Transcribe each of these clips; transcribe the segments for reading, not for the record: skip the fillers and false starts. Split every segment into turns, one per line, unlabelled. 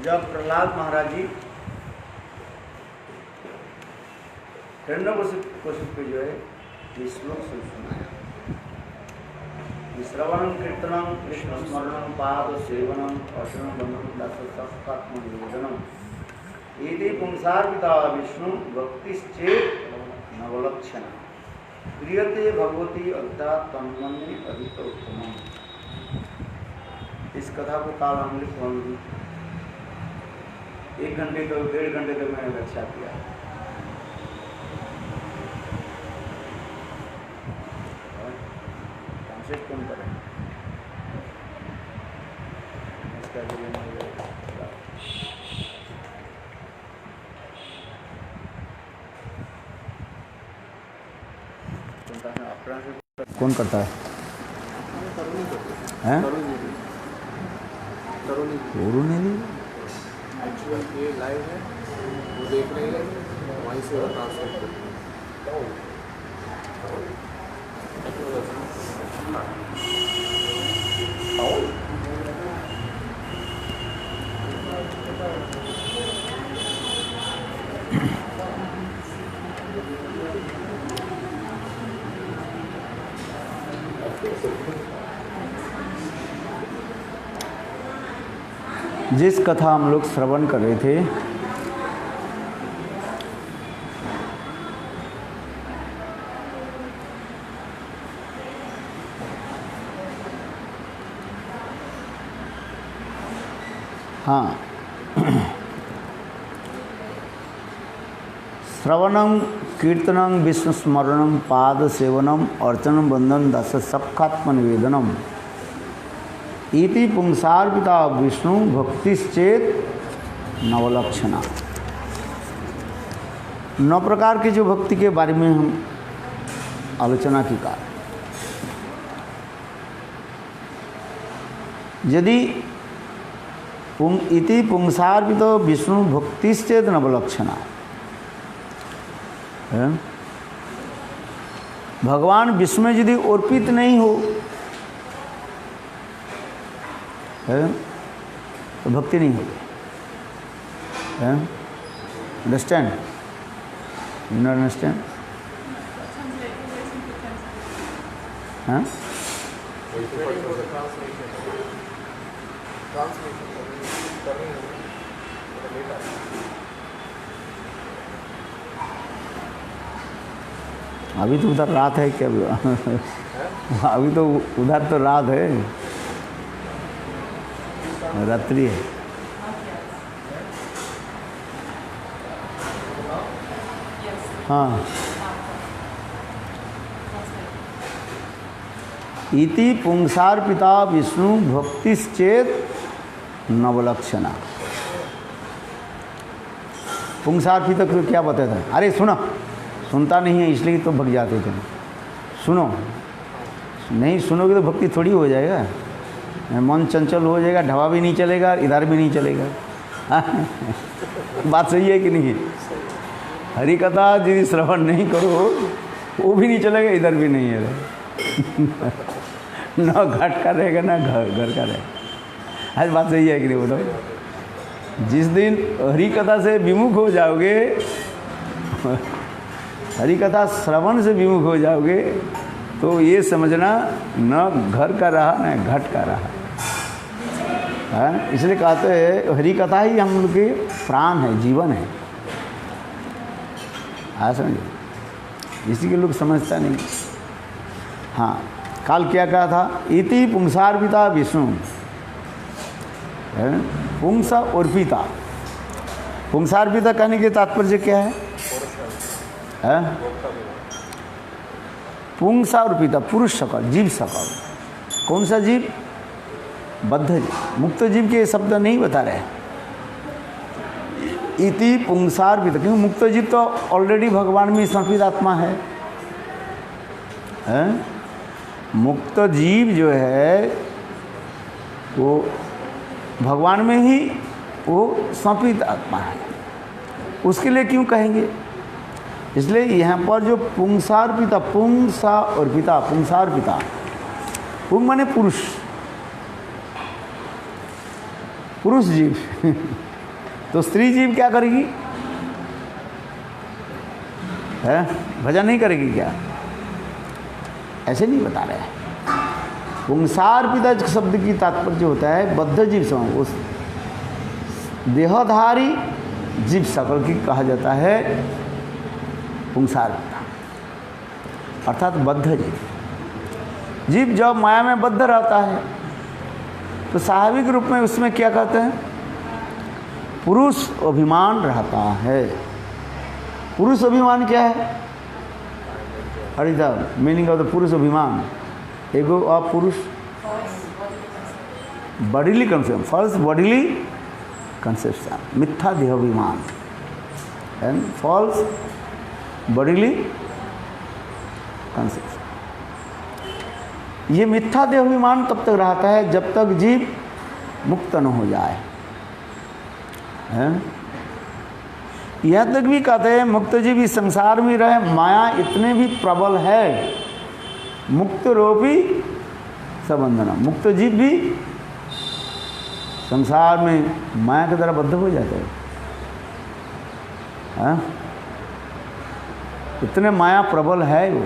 जब प्रहलाद महाराज जी हिरण्यकशिपु पे जो है ये श्लोक से सुनाया, श्रवणम कीर्तनम कृष्ण स्मरणम पाद सेवनम अर्चनम बंधनम दासत्कात्मनिवेदनम एते पुंसार्पिता विष्णु भक्तिश्चेत नवलक्षण प्रियते भगवती अर्थात तन्मन्ये अधिक उत्तमम। इस कथा को काल हम लिख 1 घंटे तो 1.5 घंटे तक मैंने व्याख्या किया। कौन करें इसका कौन करता है? हैं? तरुणी जी
एक्चुअली ये लाइव है, वो देख रहे हैं, वहीं से वो ट्रांसलेट करते हैं।
जिस कथा हम लोग श्रवण कर रहे थे, हाँ, श्रवणम कीर्तनम विष्णु स्मरणम पाद सेवनम अर्चनम बंधन दास सखात्म निवेदनम इति पुंसार्पिता विष्णु भक्तिश्चेत नवलक्षणा। 9 प्रकार की जो भक्ति के बारे में हम आलोचना की का, यदि इति पुंसार्पितो विष्णु भक्तिश्चेत नवलक्षणा, भगवान विष्णु में यदि अर्पित नहीं हो तो भक्ति नहीं होगी। अंडरस्टैंड? You not understand? हाँ, अभी तो उधर रात है क्या? अभी तो उधर तो रात है, रात्रि है। हाँ, इति पुंसार्पिता विष्णु भक्तिश्चेत नवलक्षणा। पुंसार्पित को क्या बताता है? अरे सुनो, सुनता नहीं है इसलिए तो भग जाते तुम। सुनो, नहीं सुनोगे तो भक्ति थोड़ी हो जाएगा, मन चंचल हो जाएगा, ढवा भी नहीं चलेगा, इधर भी नहीं चलेगा। बात सही है कि नहीं? हरि कथा यदि श्रवण नहीं करो वो भी नहीं चलेगा, इधर भी नहीं है। ना घाट का रहेगा ना घर का रहेगा। आज बात सही है कि नहीं बोलो? जिस दिन हरि कथा से विमुख हो जाओगे, हरि कथा श्रवण से विमुख हो जाओगे, तो ये समझना न घर का रहा न घट का रहा। इसलिए कहते हैं हरि कथा ही हम लोग के प्राण है, जीवन है। समझे? इसी के लोग समझता नहीं। हाँ, काल क्या कहा था? इति पुंसार्पिता विष्णु, पुंसा अर्पिता। पुंसार्पिता कहने के तात्पर्य क्या है? पुंसा अर्पिता, पुरुष सकल, जीव सकल। कौन सा जीव? बद्ध जीव। मुक्त जीव के शब्द नहीं बता रहे। इति पुंसार्पित, क्योंकि मुक्त जीव तो ऑलरेडी भगवान में समर्पित आत्मा है। मुक्त जीव जो है वो भगवान में ही वो समर्पित आत्मा है। उसके लिए क्यों कहेंगे? इसलिए यहाँ पर जो पुंसार्पिता, पुंसा और पिता, पुंसार्पिता, पुंग माने पुरुष, पुरुष जीव तो स्त्री जीव क्या करेगी? है भजन नहीं करेगी क्या? ऐसे नहीं बता रहे हैं। पुंसार पिता शब्द की तात्पर्य होता है बद्ध जीव समूह, उस देहधारी जीव सकल की कहा जाता है पुंसार पिता, अर्थात बद्ध जीव। जीव जब माया में बद्ध रहता है तो स्वाभाविक रूप में उसमें क्या कहते हैं? पुरुष अभिमान रहता है। पुरुष अभिमान क्या है? हरिदा मीनिंग ऑफ द पुरुष अभिमान, एगो ऑफ पुरुष, bodily conception, false bodily conception, मिथ्या देहाभिमान एंड फॉल्स बॉडीली कंसेप्शन। ये मिथ्या देहाभिमान तब तक रहता है जब तक जीव मुक्त न हो जाए, है? यह तक भी कहते हैं मुक्त जीव इस संसार में रहे, माया इतने भी प्रबल है, मुक्त रूपी संबंधन, मुक्त जीव भी संसार में माया के द्वारा बद्ध हो जाते हैं। इतने माया प्रबल है वो।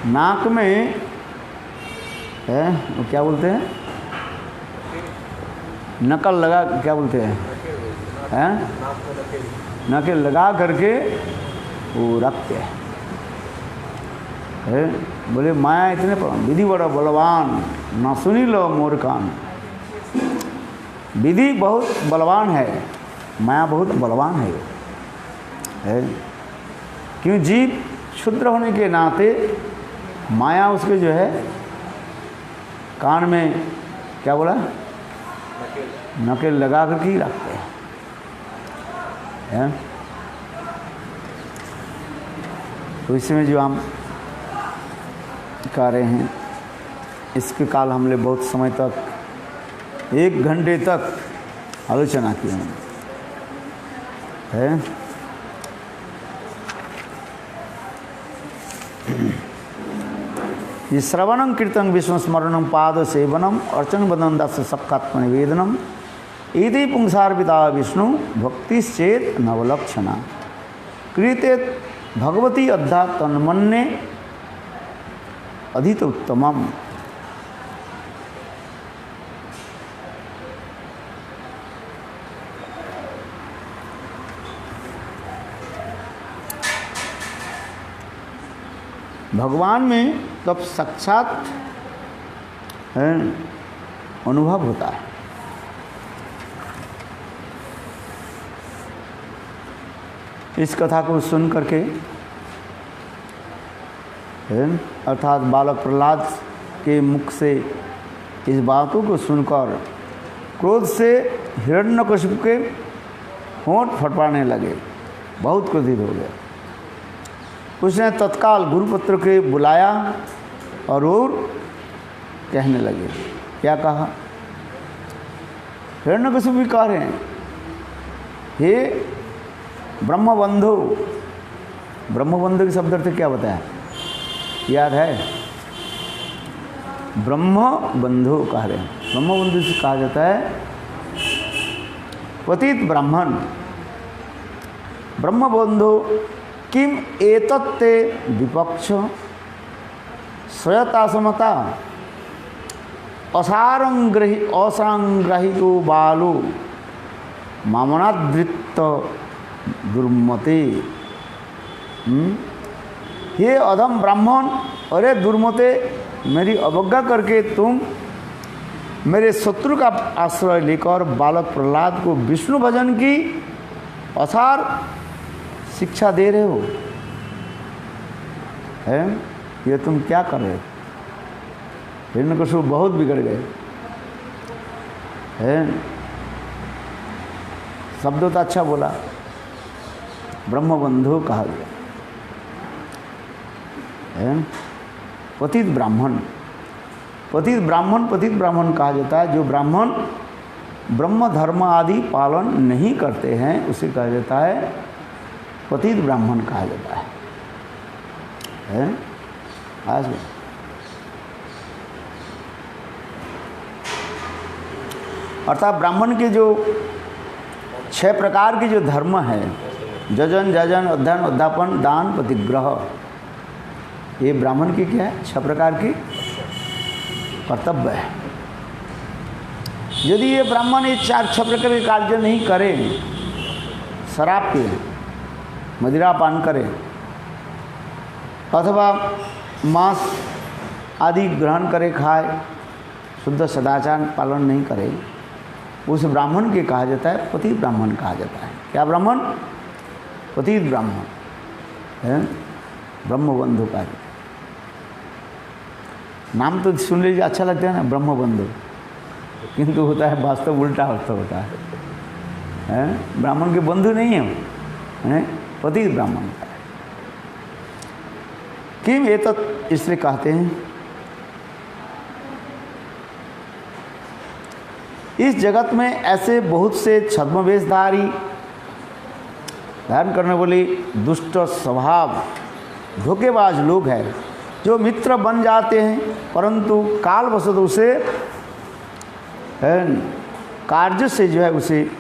नाक में है वो क्या बोलते हैं, नकल लगा, क्या बोलते हैं, नकल लगा करके वो रखते हैं। बोले माया इतने विधि बड़ा बलवान, ना सुनी लो मोर कान। विधि बहुत बलवान है, माया बहुत बलवान है। क्यों? जीव क्षुद्र होने के नाते माया उसके जो है कान में क्या बोला, नकेल लगा कर के रखते हैं। तो इसमें जो हम कर रहे हैं इसके काल हमने बहुत समय तक 1 घंटे तक आलोचना की है। ये श्रवणं कीर्तन विष्णु स्मरणं पाद सेवनम अर्चन बदन दास सप्तात्म निवेदनम इति पुंसार्पिता विष्णु भक्तिश्चेत नवलक्षणा कृते भगवती अद्धा तन्मन्ये अधित उत्तमम। भगवान में तब साक्षात अनुभव होता है। इस कथा को सुन करके अर्थात बालक प्रहलाद के मुख से इस बातों को सुनकर क्रोध से हिरण्यकशिपु के होंठ फटफड़ाने लगे, बहुत क्रोधित हो गए। उसने तत्काल गुरुपुत्र के बुलाया और कहने लगे, क्या कहा? हिरण्यकशिपु भी कह रहे हैं, हे ब्रह्मबंधु। ब्रह्मबंधु के शब्द अर्थ क्या बताया, याद है? ब्रह्म बंधु कह रहे हैं। ब्रह्म बंधु से कहा जाता है पतित ब्राह्मण। ब्रह्म बंधु किम एतत्ते विपक्ष स्वयता समता असांग्रहितो बालो मामनादृत्त दुर्मते। हे अधम ब्राह्मण, अरे दुर्मते, मेरी अवज्ञा करके तुम मेरे शत्रु का आश्रय लेकर बालक प्रहलाद को विष्णु भजन की असार शिक्षा दे रहे हो। है ये तुम क्या कर रहे हो? हिरण्यकशिपु बहुत बिगड़ गए हैं। शब्द तो अच्छा बोला, ब्रह्मबंधु कहा गया है। पतित ब्राह्मण, पतित ब्राह्मण कहा जाता है जो ब्राह्मण ब्रह्म धर्म आदि पालन नहीं करते हैं, उसे कहा जाता है पतित ब्राह्मण कहा जाता है। आज अर्थात ब्राह्मण के जो 6 प्रकार के जो धर्म है, जजन जजन अध्ययन अध्यापन दान प्रतिग्रह, ये ब्राह्मण की क्या है? 6 प्रकार की कर्तव्य है। यदि ये ब्राह्मण ये 6 प्रकार के कार्य नहीं करें, शराब पिए, मदिरा पान करें अथवा मांस आदि ग्रहण करे, खाए, शुद्ध सदाचार पालन नहीं करे, उस ब्राह्मण के कहा जाता है पतित ब्राह्मण कहा जाता है। क्या ब्राह्मण? पतित ब्राह्मण है, ब्रह्मबंधु का नाम तो सुन लीजिए, अच्छा लगता है ना, ब्रह्मबंधु, किंतु होता है वास्तव उल्टा अर्थ होता है। ब्राह्मण के बंधु नहीं है, पतित ब्राह्मण का है। किम ये तो इसलिए कहते हैं, इस जगत में ऐसे बहुत से छद्मवेशधारी, धारण करने वाले दुष्ट स्वभाव धोखेबाज लोग हैं, जो मित्र बन जाते हैं परंतु कालवशत उसे कार्य से जो है उसे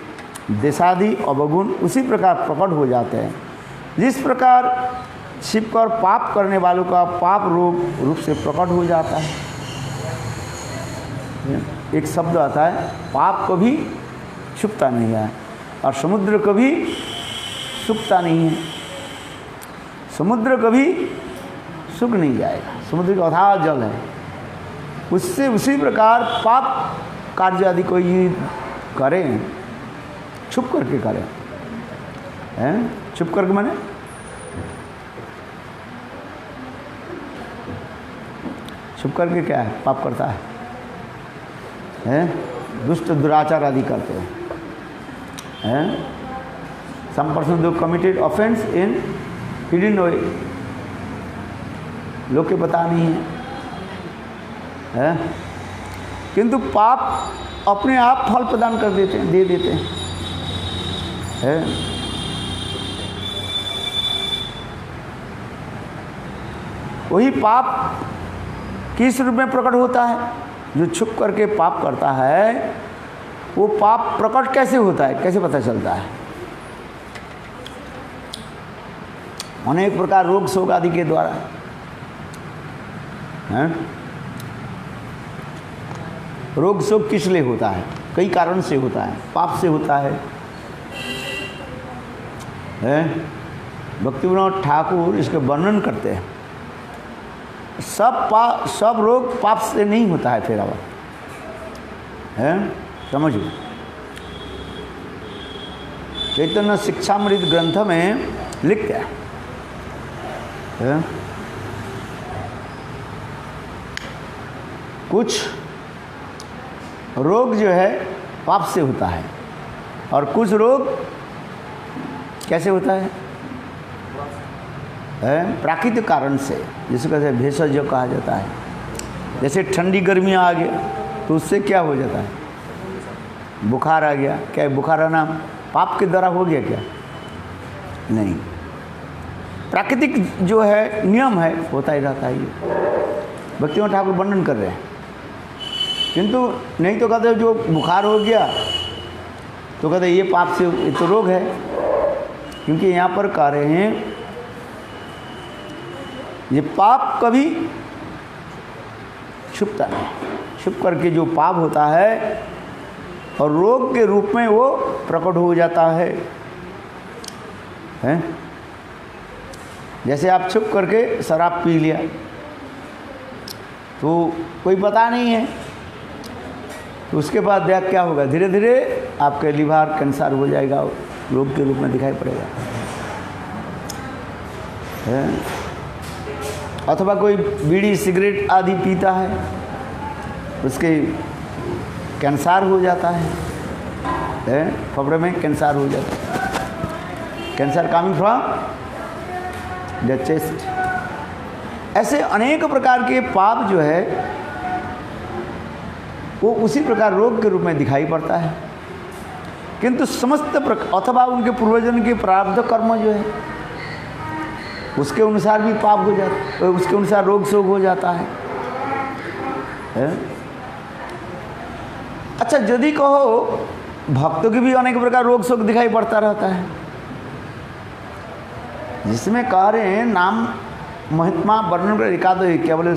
देशादि अवगुण उसी प्रकार प्रकट हो जाते हैं। जिस प्रकार छिपकर पाप करने वालों का पाप रूप से प्रकट हो जाता है। एक शब्द आता है, पाप कभी छुपता नहीं है और समुद्र कभी सूखता नहीं है। समुद्र कभी सूख नहीं जाएगा, समुद्र का अथाह जल है, उससे उसी प्रकार पाप कार्य आदि को ये करें, छुप करके करें, हैं? छुप करके माने छुप करके क्या है? पाप करता है, हैं? दुष्ट दुराचार आदि करते हैं। सम पर्सन जो कमिटेड ऑफेंस इन हिडन वे, लोग के पता नहीं है, किंतु पाप अपने आप फल प्रदान कर देते हैं, दे देते हैं। वही पाप किस रूप में प्रकट होता है? जो छुप करके पाप करता है, वो पाप प्रकट कैसे होता है, कैसे पता चलता है? अनेक प्रकार रोग शोक आदि के द्वारा, हैं? रोग शोक किस लिए होता है? कई कारण से होता है, पाप से होता है। भक्तिविनोद ठाकुर इसके वर्णन करते हैं। सब रोग पाप से नहीं होता है, फिर अब समझो। चैतन्य शिक्षामृत ग्रंथ में लिखते हैं, कुछ रोग जो है पाप से होता है और कुछ रोग कैसे होता है? प्राकृतिक कारण से, जिसको कहते हैं भेषज जो कहा जाता है। जैसे ठंडी गर्मियाँ आ गया तो उससे क्या हो जाता है? बुखार आ गया। क्या बुखार आना पाप के द्वारा हो गया क्या? नहीं, प्राकृतिक जो है नियम है, होता ही रहता है। ये भक्तिविनोद ठाकुर वर्णन कर रहे हैं। किंतु नहीं तो कहते जो बुखार हो गया तो कहते ये पाप से, ये तो रोग है। क्योंकि यहाँ पर कह रहे हैं ये पाप कभी छुपता नहीं, छुप करके जो पाप होता है और रोग के रूप में वो प्रकट हो जाता है, हैं? जैसे आप छुप करके शराब पी लिया तो कोई पता नहीं है, तो उसके बाद देख क्या होगा? धीरे धीरे आपके लिवर कैंसर हो जाएगा, रोग के रूप में दिखाई पड़ेगा, है? अथवा कोई बीड़ी सिगरेट आदि पीता है, उसके कैंसर हो जाता है, फेफड़े में कैंसर हो जाता है। Cancer coming from the chest. ऐसे अनेक प्रकार के पाप जो है वो उसी प्रकार रोग के रूप में दिखाई पड़ता है। किंतु समस्त अथवा उनके पूर्वजन के प्रारब्ध कर्म जो है उसके अनुसार भी पाप हो जाता है, उसके अनुसार रोग शोक हो जाता है। अच्छा, यदि कहो भक्तों की भी अनेक प्रकार रोग शोक दिखाई पड़ता रहता है, जिसमें कह रहे हैं नाम महिमा वर्णन कर एकादश क्या बोले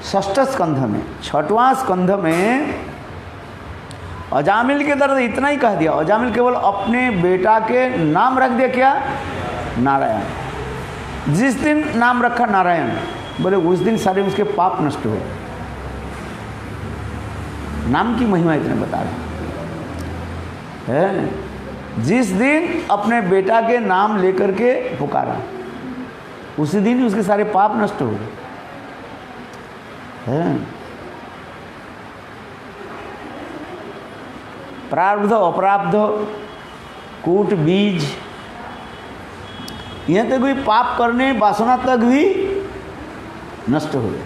षष्ठ स्कंध में, छठवां स्कंध में अजामिल के दर्द इतना ही कह दिया। अजामिल केवल अपने बेटा के नाम रख दिया क्या, नारायण। जिस दिन नाम रखा नारायण, बोले उस दिन सारे उसके पाप नष्ट हो। नाम की महिमा इतने बता रहे हैं। जिस दिन अपने बेटा के नाम लेकर के पुकारा, उसी दिन ही उसके सारे पाप नष्ट हो गए। प्रारब्ध अपराब्ध कूट बीज, यहाँ तक भी पाप करने वासना तक भी नष्ट हो गए।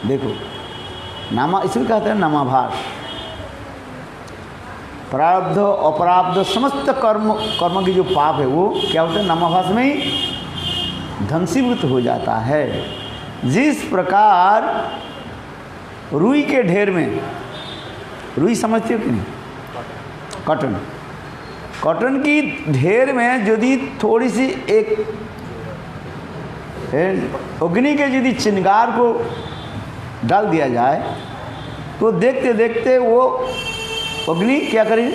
देखो नामा, इसलिए कहते हैं नामाभास। प्रारब्ध अपराब्ध समस्त कर्म की जो पाप है वो क्या होता है, नामाभास में ही ध्वंसीभूत हो जाता है। जिस प्रकार रुई के ढेर में, रुई समझते हो कि नहीं, कॉटन की ढेर में यदि थोड़ी सी एक अग्नि के यदि चिंगार को डाल दिया जाए तो देखते देखते वो अग्नि क्या करे,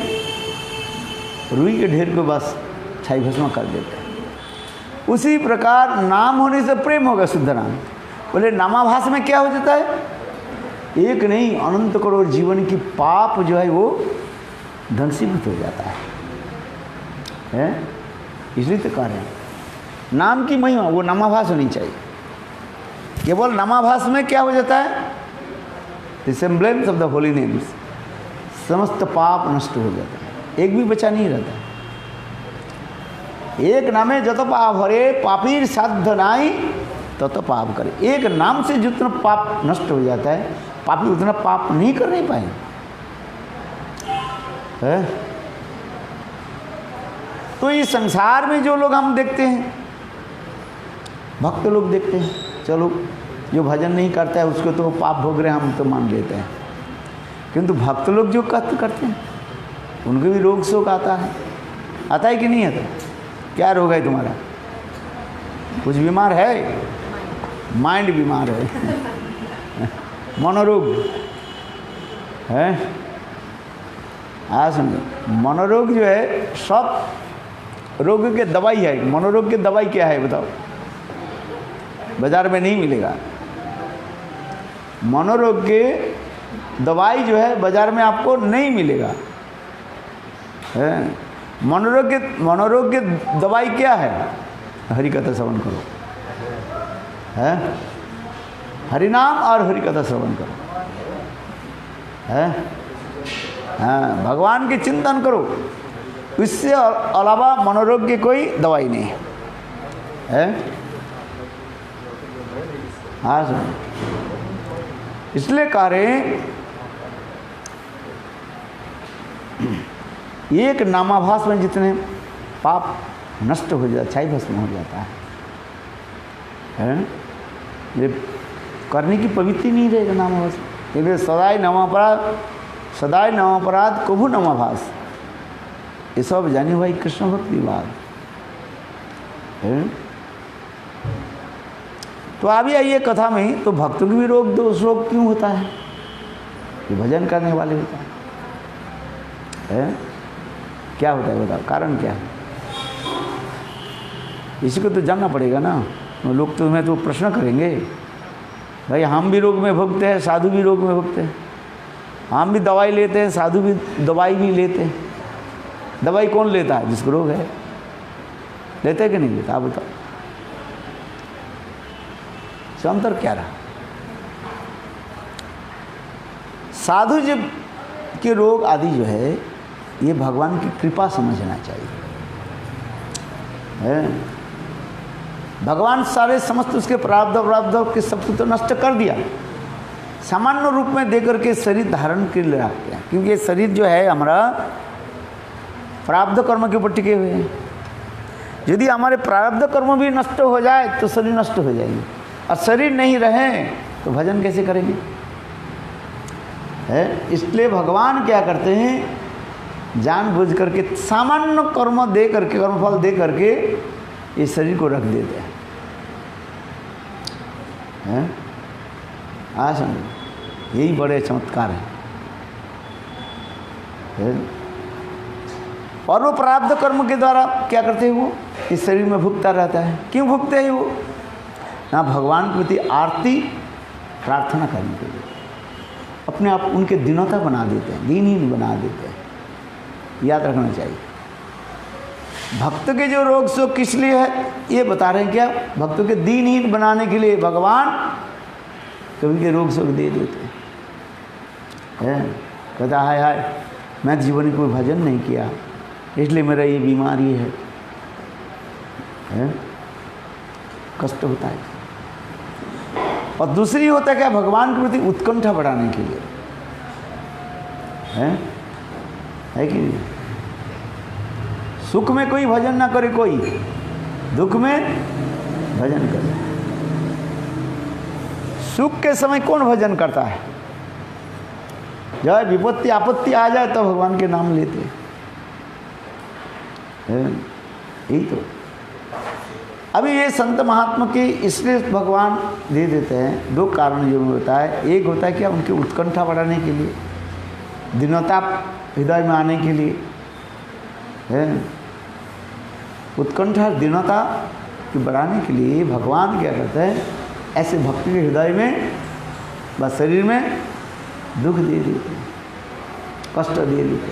रुई के ढेर को बस छाई भस्म कर देता है। उसी प्रकार नाम होने से प्रेम होगा, शुद्ध नाम। बोले नामाभास में क्या हो जाता है, एक नहीं अनंत करोड़ जीवन की पाप जो है वो ध्वंसीभूत हो जाता है। इसलिए तो कह रहे हैं नाम की महिमा वो नामाभास होनी चाहिए। केवल नामाभास में क्या हो जाता है, resemblance of the Holi names, समस्त पाप नष्ट हो जाता है, एक भी बचा नहीं रहता। एक नामे जत पाप हरे पापीर साध नाई तत पाप करे। एक नाम से जितना पाप नष्ट हो जाता है, पापी उतना पाप नहीं कर नहीं पाए। तो इस संसार में जो लोग हम देखते हैं, भक्त लोग देखते हैं, चलो जो भजन नहीं करता है उसको तो पाप भोग रहे हम तो मान लेते हैं, किंतु भक्त लोग जो कष्ट करते हैं उनको भी रोग शोक आता है कि नहीं आता? क्या रोग है तुम्हारा? कुछ बीमार है? माइंड बीमार है, मनोरोग है। समझो, मनोरोग जो है सब रोग के दवाई है। मनोरोग की दवाई क्या है बताओ? बाजार में नहीं मिलेगा। मनोरोग के दवाई जो है बाजार में आपको नहीं मिलेगा। मनोरोग के दवाई क्या है? हरि कथा श्रवण करो, है हरिनाम और हरि कथा श्रवण करो, है हाँ, भगवान के चिंतन करो। इससे अलावा मनोरोग की कोई दवाई नहीं है। हाँ सुनो, इसलिए कह रहे एक नामाभास में जितने पाप नष्ट हो जाता, छाई भस्म हो जाता है। ये करने की प्रवृत्ति नहीं रहेगा नामाभास, क्योंकि सदाई नवापराध कभू नमाभास, ये सब जाने भाई कृष्ण भक्त विवाद है। तो अभी आइए कथा में, तो भक्तों की भी रोग दोष रोग क्यों होता है? ये भजन करने वाले होता है। क्या होता है बताओ, कारण क्या है? इसी को तो जानना पड़ेगा ना। लोग तो तुम्हें तो प्रश्न करेंगे, भाई हम भी रोग में भुगते हैं, साधु भी रोग में भुगते हैं, हम भी दवाई लेते हैं, साधु भी दवाई भी लेते हैं। दवाई कौन लेता है? जिसको रोग है। लेते हैं कि नहीं लेता? आप बताओ, अंतर क्या रहा? साधु जब के रोग आदि जो है ये भगवान की कृपा समझना चाहिए, है? भगवान सारे समस्त उसके प्रारब्ध के सब तो नष्ट कर दिया, सामान्य रूप में देकर के शरीर धारण के लिए रखते हैं, क्योंकि ये शरीर जो है हमारा प्रारब्ध कर्म के ऊपर टिके हुए हैं। यदि हमारे प्रारब्ध कर्म भी नष्ट हो जाए तो शरीर नष्ट हो जाएगी, और शरीर नहीं रहे तो भजन कैसे करेंगे? है इसलिए भगवान क्या करते हैं, जानबूझ करके सामान्य कर्म दे करके, कर्मफल दे करके इस शरीर को रख देते हैं। आ समझ, यही बड़े चमत्कार है। और वो प्रारब्ध कर्म के द्वारा क्या करते हैं, वो इस शरीर में भुगता रहता है। क्यों भुगते हैं वो? ना भगवान के प्रति आरती प्रार्थना करने के लिए अपने आप उनके दीनता बना देते हैं, दीनहीन बना देते हैं। याद रखना चाहिए। भक्त के जो रोग शोक किस लिए है ये बता रहे हैं क्या? भक्तों के दीनहीन बनाने के लिए भगवान कभी के रोग शोक दे देते हैं। कहता हाय हाय मैं जीवन में कोई भजन नहीं किया इसलिए मेरा ये बीमारी है, कष्ट होता है। और दूसरी होता है क्या? भगवान के प्रति उत्कंठा बढ़ाने के लिए है कि नहीं? सुख में कोई भजन ना करे, कोई दुख में भजन करे। सुख के समय कौन भजन करता है? जब विपत्ति आपत्ति आ जाए तो भगवान के नाम लेते हैं। यही तो अभी ये संत महात्मा के इसलिए भगवान दे देते हैं। दो कारण जो होता है, एक होता है क्या उनकी उत्कंठा बढ़ाने के लिए, दीनता हृदय में आने के लिए है। उत्कंठा दीनता की बढ़ाने के लिए भगवान क्या करते हैं, ऐसे भक्ति के हृदय में व शरीर में दुख दे देते हैं, कष्ट दे देते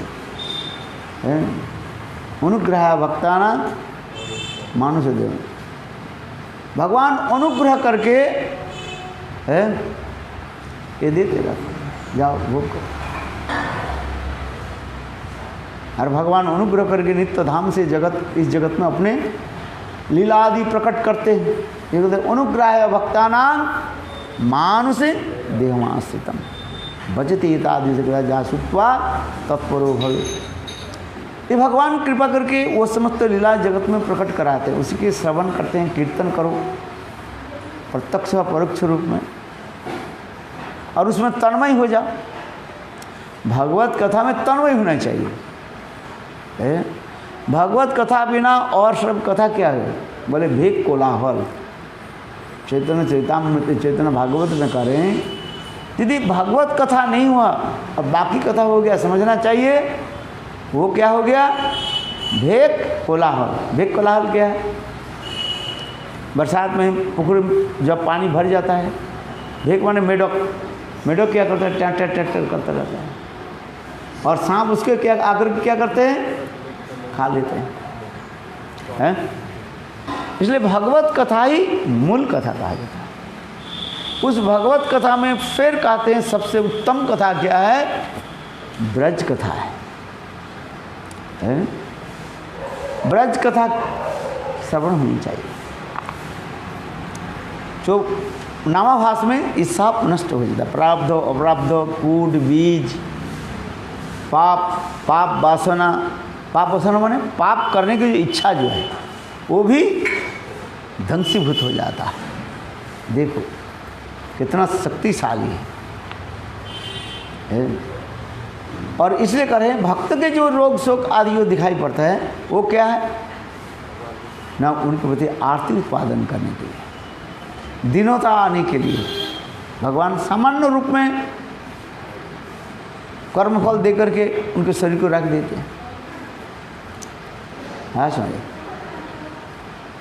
हैं। अनुग्रह भक्ताना मानुष देव, भगवान अनुग्रह करके है ये देते रहते, जाओ भोग करो। और भगवान अनुग्रह करके नित्य धाम से इस जगत में अपने लीला आदि प्रकट करते हैं। ये कहते हैं अनुग्रह भक्तानां मानुषे देहमाश्रितम भजते एतादि जासुत्वा तत्परो भवे। ये भगवान कृपा करके वो समस्त लीला जगत में प्रकट कराते हैं, उसी के श्रवण करते हैं। कीर्तन करो प्रत्यक्ष व परोक्ष रूप में, और उसमें तन्मय हो जाओ। भागवत कथा में तन्मय होना चाहिए। भागवत कथा बिना और सब कथा क्या है? बोले भेक कोलाहल। चैतन्य चैतामृत चैतन्य भागवत में करें, यदि भागवत कथा नहीं हुआ अब बाकी कथा हो गया, समझना चाहिए वो क्या हो गया? भेक कोलाहल। भेक कोलाहल क्या है? बरसात में पुकुर में जब पानी भर जाता है, भेक माने मेढक। मेढक क्या करता है? टैट टैट टैट करता रहता है, और सांप उसके क्या आकर क्या करते हैं? खा लेते हैं। इसलिए भगवत कथा ही मूल कथा कहा जाता है। उस भगवत कथा में फिर कहते हैं सबसे उत्तम कथा क्या है? ब्रज कथा है। ब्रज कथा श्रवण होनी चाहिए। जो नामाभास में ये सब नष्ट हो जाता है। प्रारब्ध अप्रारब्ध, कूट बीज, पाप वासना। पाप वासना माने पाप करने की जो इच्छा जो है वो भी ध्वंसीभूत हो जाता है। देखो कितना शक्तिशाली है। और इसलिए करें भक्त के जो रोग शोक आदि जो दिखाई पड़ता है वो क्या है? ना उनके प्रति आरती उत्पादन करने के लिए, दीनता आने के लिए भगवान सामान्य रूप में कर्मफल दे करके उनके शरीर को रख देते हैं। हाँ समझे?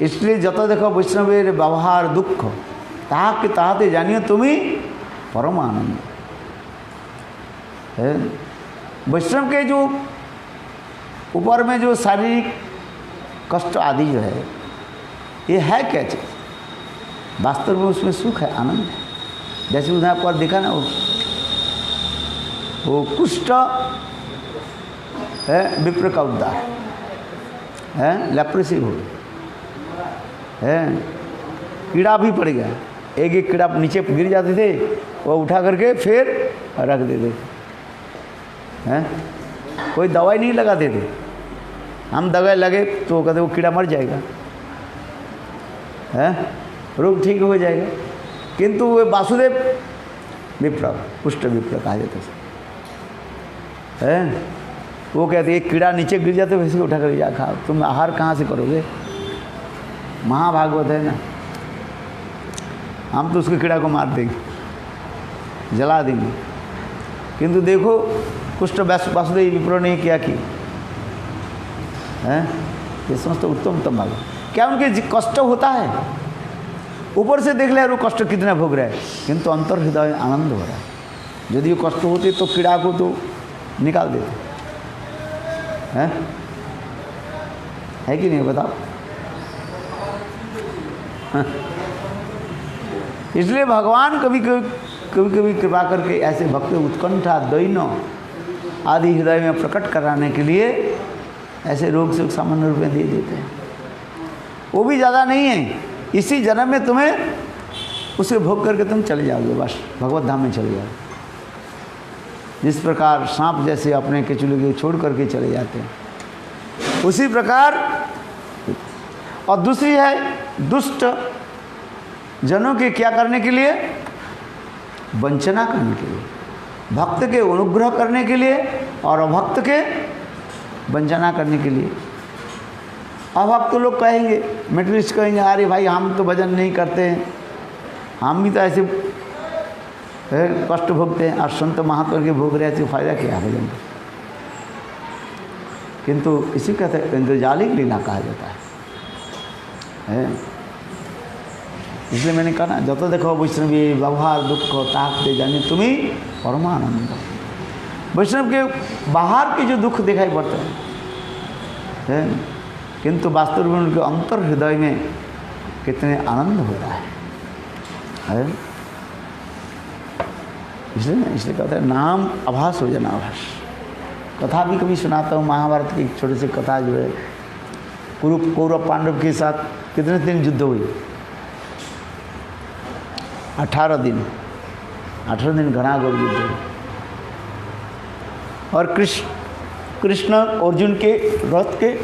इसलिए जत देखो वैष्णवेर व्यवहार दुख ताके ताते जानिए तुम्हें परम आनंद है। वैष्णव के जो ऊपर में जो शारीरिक कष्ट आदि जो है ये है क्या चीज़? वास्तव में उसमें सुख है, आनंद है। जैसे उन्हें आपको देखा ना वो कुष्ठ है, विप्र का उद्धार है, लेप्रेसी हो है, कीड़ा भी पड़ गया। एक कीड़ा नीचे गिर जाते थे, वो उठा करके फिर रख देते हैं। कोई दवाई नहीं लगाते थे। हम दवाई लगे तो कहते वो कीड़ा मर जाएगा, है रोग ठीक हो जाएगा। किंतु वे वासुदेव विप्र, कुष्ठ विप्र कहा जाता है। वो कहते एक कीड़ा नीचे गिर जाते वैसे उठा कर जा खाओ, तुम आहार कहाँ से करोगे? महाभागवत है ना, हम तो उसके कीड़ा को मार देंगे, जला देंगे। किंतु देखो कुष्ठ वासुदेव विप्रो ने क्या की है, ये समस्त उत्तम उत्तम भाग। क्या उनके कष्ट होता है? ऊपर से देख ले वो कष्ट कितना भोग रहा है, किंतु अंतर हृदय में आनंद हो रहा है। यदि वो कष्ट होते तो कीड़ा को तो निकाल देते हैं, है कि नहीं बताओ? हाँ। इसलिए भगवान कभी कभी कृपा करके ऐसे भक्त उत्कंठा दैन्य आदि हृदय में प्रकट कराने के लिए ऐसे रोग से सामान्य रूप में दे देते हैं। वो भी ज़्यादा नहीं है, इसी जन्म में तुम्हें उसे भोग करके तुम चले जाओगे, बस भगवत धाम में चले जाओगे। जिस प्रकार सांप जैसे अपने केचुली को छोड़ करके चले जाते हैं, उसी प्रकार। और दूसरी है दुष्ट जनों के क्या करने के लिए? वंचना करने के लिए, भक्त के अनुग्रह करने के लिए और अभक्त के वंचना करने के लिए। अभक्त लोग कहेंगे, मेटलिस्ट कहेंगे, अरे भाई हम तो भजन नहीं करते हैं, हम भी तो ऐसे कष्ट भोगते हैं, और संत महात्मा के भोग रहे तो फायदा क्या है भजन का? किंतु इसी कहते हैं इंद्रजालिक लीला कहा जाता है। इसलिए मैंने कहा ना, जब तो देखो वैष्णवी व्यवहार दुख ताकते जाने तुम्हें परमानंद। वैष्णव के बाहर के जो दुख दिखाई पड़ते हैं, किंतु वास्तव में उनके अंतर हृदय में कितने आनंद होता है। इसलिए कहते हैं नाम आभास हो जाना आभास। कथा भी कभी सुनाता हूँ, महाभारत की एक छोटी सी कथा जो है, कौरव पांडव के साथ कितने दिन युद्ध हुई? 18 दिन 18 दिन घनाघोर युद्ध हुई। और कृष्ण अर्जुन के रथ के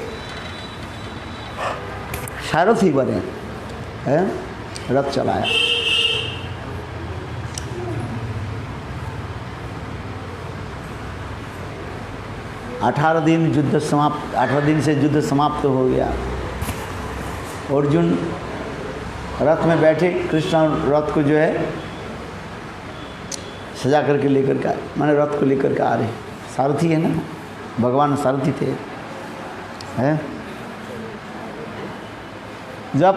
सारथी बने हैं, रथ चलाया। अठारह दिन से युद्ध समाप्त हो गया। अर्जुन रथ में बैठे, कृष्ण रथ को जो है सजा करके लेकर के, माने रथ को लेकर के आ रहे। सारथी है ना, भगवान सारथी थे, हैं। जब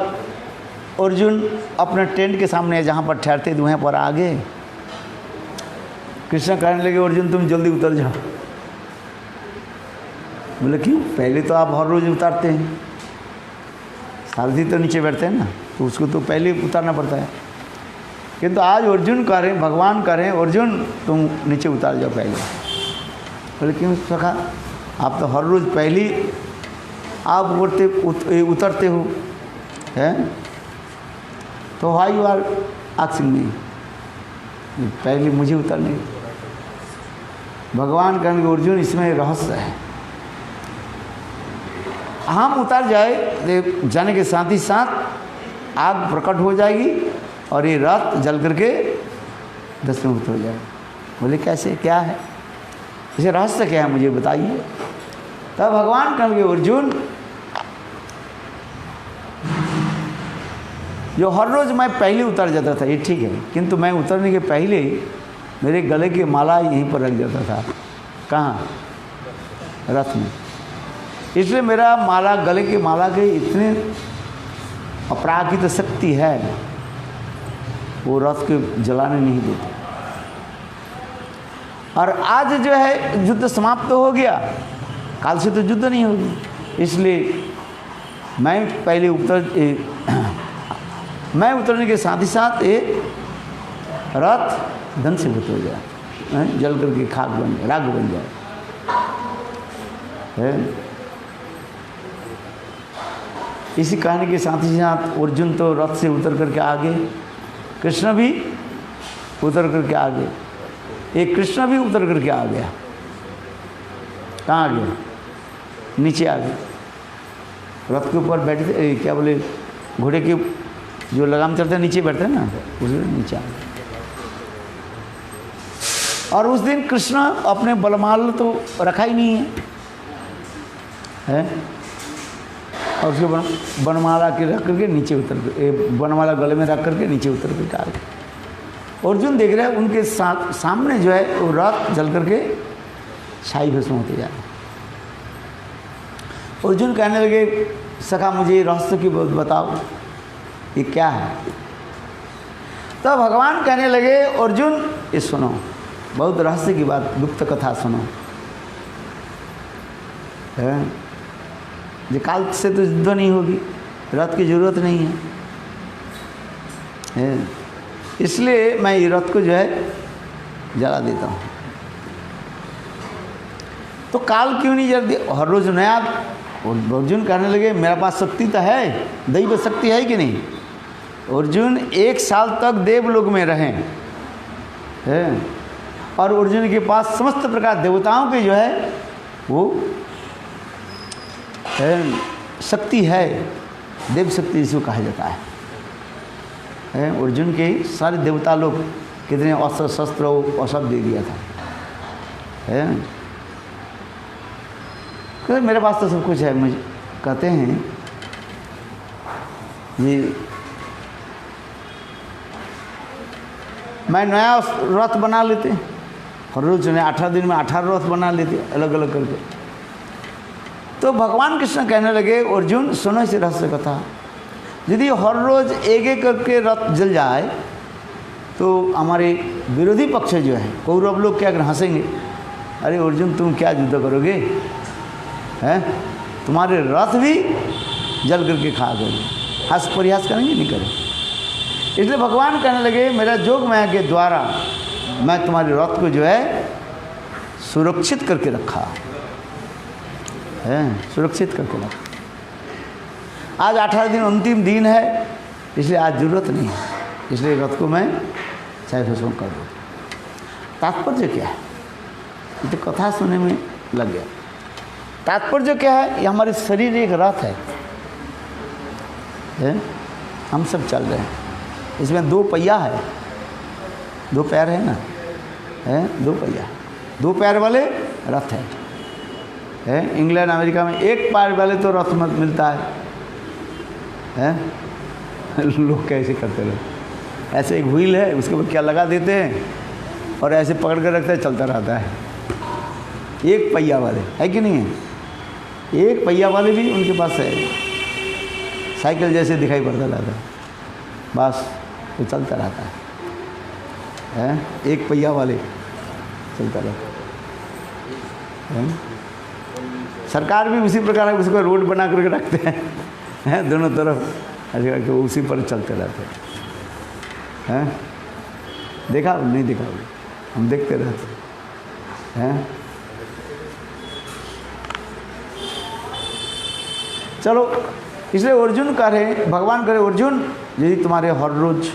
अर्जुन अपने टेंट के सामने जहाँ पर ठहरते थे वहाँ पर आ गए, कृष्ण कहने लगे, अर्जुन तुम जल्दी उतर जाओ। बोले क्यों? पहले तो आप हर रोज़ उतारते हैं, सारथी तो नीचे बैठते हैं ना, तो उसको तो पहले उतारना पड़ता है। किंतु आज अर्जुन कह रहे हैं, भगवान कह रहे हैं, अर्जुन तुम नीचे उतार जाओ पहले। बोले क्यों सखा? आप तो हर रोज़ पहले आप उतरते हो, हैं? तो why you are asking me, पहले मुझे उतरने। भगवान कहेंगे अर्जुन इसमें रहस्य है, हम उतर जाए जाने के साथ ही साथ आग प्रकट हो जाएगी और ये रथ जल करके दशमुक्त हो जाएगा। बोले कैसे, क्या है इसे रहस्य, क्या है मुझे बताइए। तब भगवान कहेंगे अर्जुन जो हर रोज़ मैं पहले उतर जाता था ये ठीक है, किंतु मैं उतरने के पहले मेरे गले की माला यहीं पर रख जाता था। कहाँ? रथ में। इसलिए मेरा माला, गले की माला के इतने अपराकित शक्ति है, वो रथ के जलाने नहीं देते। और आज जो है युद्ध समाप्त हो गया, काल से तो युद्ध नहीं होगी। इसलिए मैं पहले मैं उतरने के साथ ही साथ ये रथ धन से भूत हो जाए, जल करके खाक बन जाए, राग बन जाए। इसी कहानी के साथ ही साथ अर्जुन तो रथ से उतर करके आ गए, कृष्ण भी उतर करके आ गए। एक कृष्ण भी उतर करके आ गया। कहाँ आ गया? नीचे आ गए। रथ के ऊपर बैठे थे, क्या बोले, घोड़े के जो लगाम चलते हैं नीचे बैठते हैं ना, उसमें नीचे आ गए। और उस दिन कृष्ण अपने बलमाल तो रखा ही नहीं है, है, और उसके बनमाला के रख करके नीचे उतर कर, बनमाला गले में रख करके नीचे उतर कर डाल। अर्जुन देख रहे हैं उनके साथ सामने जो है वो रथ जल करके छाई भस्म होते जा रहे। अर्जुन कहने लगे, सखा मुझे रहस्य की बताओ, ये क्या है। तो भगवान कहने लगे, अर्जुन ये सुनो, बहुत रहस्य की बात, गुप्त कथा सुनो। जो काल से तो युद्ध नहीं होगी, रथ की जरूरत नहीं है, इसलिए मैं ये रथ को जो है जला देता हूँ। तो काल क्यों नहीं जल दिया, हर रोज नया। अर्जुन कहने लगे, मेरे पास शक्ति तो है, दैव शक्ति है कि नहीं। अर्जुन 1 साल तक देवलोक में रहे हैं, और अर्जुन के पास समस्त प्रकार देवताओं के जो है वो शक्ति है, देव शक्ति जिसको कहा जाता है। अर्जुन के सारे देवता लोग कितने अस्त्र शस्त्र और सब दे दिया था, कहते मेरे पास तो सब कुछ है। मुझे कहते हैं ये मैं नया रथ बना लेते, हर रोज ने 18 दिन में 18 रथ बना लेते अलग अलग करके। तो भगवान कृष्ण कहने लगे, अर्जुन सुनो इसे रहस्य कथा, यदि हर रोज एक एक करके रथ जल जाए तो हमारे विरोधी पक्ष जो है कौरव लोग क्या हंसेंगे, अरे अर्जुन तुम क्या युद्ध करोगे, हैं तुम्हारे रथ भी जल करके खा गए, हंस प्रयास करेंगे नहीं करेंगे। इसलिए भगवान कहने लगे, मेरा जोग माया के द्वारा मैं तुम्हारे रथ को जो है सुरक्षित करके रखा है, सुरक्षित करके रखा। आज 18 दिन अंतिम दिन है, इसलिए आज जरूरत नहीं है, इसलिए रथ को मैं चाहे भस्म कर दूँ। तात्पर्य क्या है, ये तो कथा सुनने में लग गया। तात्पर्य क्या है, ये हमारे शरीर एक रथ है, हम सब चल रहे हैं, इसमें 2 पहिया है, 2 पैर है ना, 2 पहिया, 2 पैर वाले रथ है। इंग्लैंड अमेरिका में 1 पैर वाले तो रथ मत मिलता है, लोग कैसे करते लोग, ऐसे एक व्हील है उसके ऊपर क्या लगा देते हैं और ऐसे पकड़ कर रखते हैं, चलता रहता है। 1 पहिया वाले है कि नहीं है, 1 पहिया वाले भी उनके पास है, साइकिल जैसे दिखाई पड़ता रहता है, बस वो चलता रहता है, 1 पहिया वाले चलता रहता है। सरकार भी उसी प्रकार है, उसको रोड बना करके रखते हैं, दोनों तरफ ऐसे करके उसी पर चलते रहते हैं। देखा नहीं देखा, हम देखते रहते हैं। चलो, इसलिए अर्जुन कह रहे, भगवान करे, अर्जुन यदि तुम्हारे हर रोज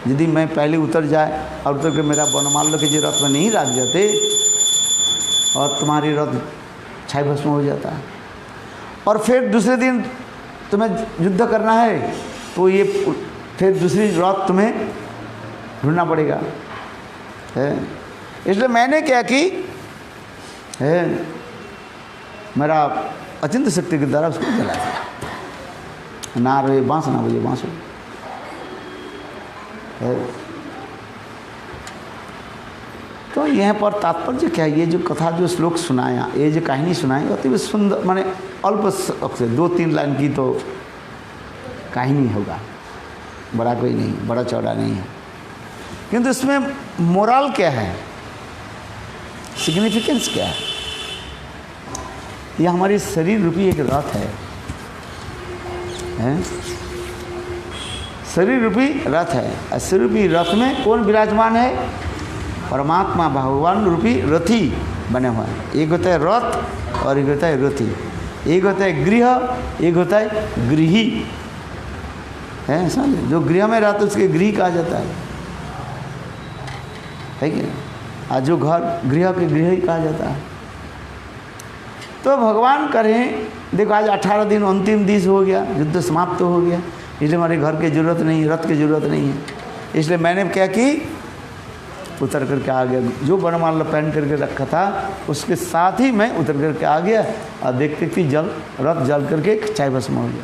यदि मैं पहले उतर जाए और उतर के मेरा बनमाल के जो रथ में नहीं रख जाते और तुम्हारी रथ छाई भस्म हो जाता है, और फिर दूसरे दिन तुम्हें युद्ध करना है तो ये फिर दूसरी रथ तुम्हें ढूंढना पड़ेगा, इसलिए मैंने क्या की मेरा अचिंत शक्ति के द्वारा उसको जला दिया। ना रहे बाँस ना बजे बाँसुरी। तो यहाँ पर तात्पर्य क्या है, ये जो कथा जो श्लोक सुनाया, ये जो कहानी सुनाई अति सुंदर, माने अल्प से 2-3 लाइन की तो कहानी होगा, बड़ा कोई नहीं, बड़ा चौड़ा नहीं है, किंतु इसमें मोरल क्या है, सिग्निफिकेंस क्या है। ये हमारी शरीर रूपी एक रथ है, शरीर रूपी रथ है। शरीर रूपी रथ में कौन विराजमान है, परमात्मा भगवान रूपी रथी बने हुए हैं। एक होता है रथ और एक होता है रथी, एक होता है गृह, एक होता है गृही, है समझे, जो गृह में रहता है उसके गृह कहा जाता है कि नहीं, आज जो घर गृह के गृह ही कहा जाता है। तो भगवान करें, देखो आज 18 दिन अंतिम दिन हो गया, युद्ध समाप्त हो गया, इसलिए हमारे घर की ज़रूरत नहीं, रथ की ज़रूरत नहीं है। इसलिए मैंने क्या की, उतर करके आ गया। जो वनमाला पहन करके रखा था उसके साथ ही मैं उतर करके आ गया और देखते कि रथ जल करके चाय भस्म हो गया।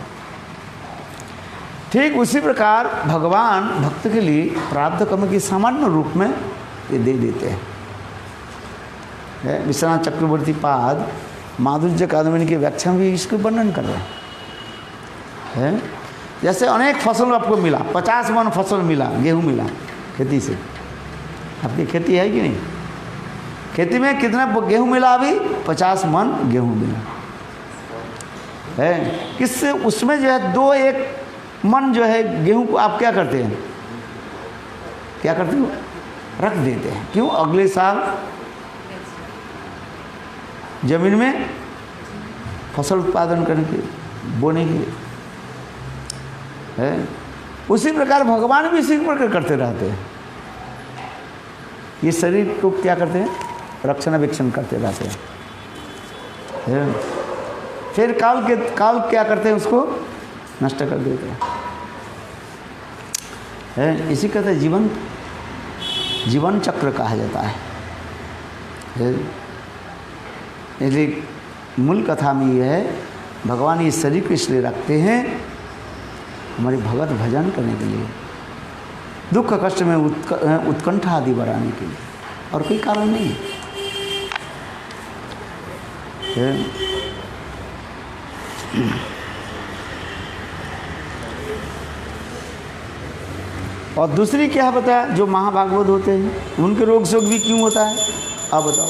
ठीक उसी प्रकार भगवान भक्त के लिए प्रारब्ध कर्म की सामान्य रूप में ये दे देते हैं। विश्वनाथ चक्रवर्ती पाद माधुर्य कादम्बिनी की व्याख्या में भी इसको वर्णन कर रहे हैं। जैसे अनेक फसल आपको मिला, 50 मन फसल मिला, गेहूं मिला खेती से। आपकी खेती है कि नहीं? खेती में कितना गेहूं मिला? अभी 50 मन गेहूं मिला है। किससे? उसमें जो है 2-1 मन जो है गेहूं को आप क्या करते हैं? क्या करते हो? रख देते हैं। क्यों? अगले साल जमीन में फसल उत्पादन करने के, बोने के लिए है। उसी प्रकार भगवान भी इसी प्रकार करते रहते हैं। ये शरीर को क्या करते हैं? रक्षणावेक्षण करते रहते हैं। फिर काल क्या करते हैं? उसको नष्ट कर देते हैं। इसी कहते जीवन चक्र कहा जाता है। इसलिए मूल कथा में ये है, भगवान ये शरीर को इसलिए रखते हैं हमारे भगवत भजन करने के लिए, दुख कष्ट में उत्कंठा आदि बढ़ाने के लिए, और कोई कारण नहीं है। और दूसरी क्या बताया? जो महाभागवत होते हैं उनके रोग शोक भी क्यों होता है? आप बताओ।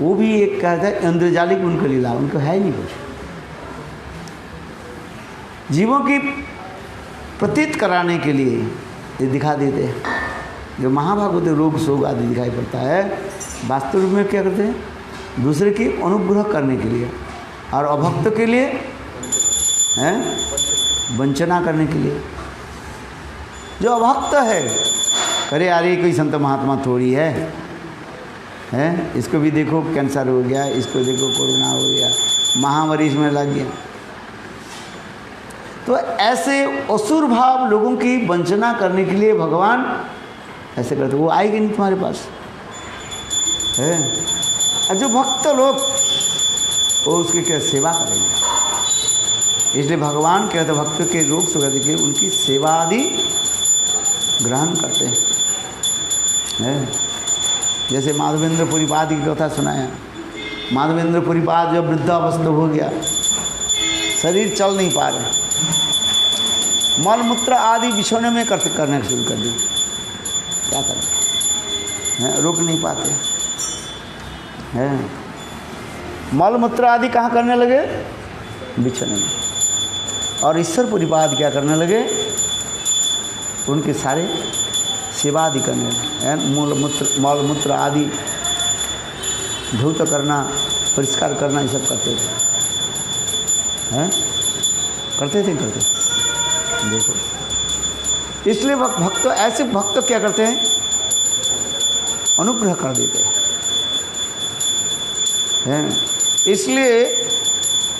वो भी एक कहता है इंद्रजालिक उनका लीला, उनको है ही नहीं कुछ। जीवों की प्रतीत कराने के लिए ये दिखा देते हैं। जो महाभागवत रोग शोक आदि दिखाई पड़ता है, वास्तव में क्या करते हैं? दूसरे की अनुग्रह करने के लिए, और अभक्त के लिए हैं वंचना करने के लिए। जो अभक्त है, अरे यार ये कोई संत महात्मा थोड़ी है, हैं? इसको भी देखो कैंसर हो गया, इसको देखो कोरोना हो गया, महामारी इसमें लग गया। तो ऐसे असुर भाव लोगों की वंचना करने के लिए भगवान ऐसे करते। वो आएगी नहीं तुम्हारे पास है। और जो भक्त लोग वो उसकी क्या सेवा करेंगे। इसलिए भगवान कहते भक्त के रोग सुख देखिए उनकी सेवा आदि ग्रहण करते हैं। जैसे माधवेंद्र पुरीपाद की कथा सुनाया। माधवेंद्र पुरीपाद जब वृद्धावस्था हो गया, शरीर चल नहीं पा रहे, मल मूत्र आदि बिछोने में करने शुरू कर दी। क्या करें? रोक नहीं पाते हैं। मल मूत्र आदि कहाँ करने लगे? बिछोने में। और ईश्वर पुरीपाद क्या करने लगे? उनके सारे सेवा आदि करने लगे। मल मूत्र आदि धौत करना, परिष्कार करना, ये सब करते थे हैं। करते थे देखो। इसलिए भक्त ऐसे भक्त क्या करते हैं? अनुग्रह कर देते हैं। इसलिए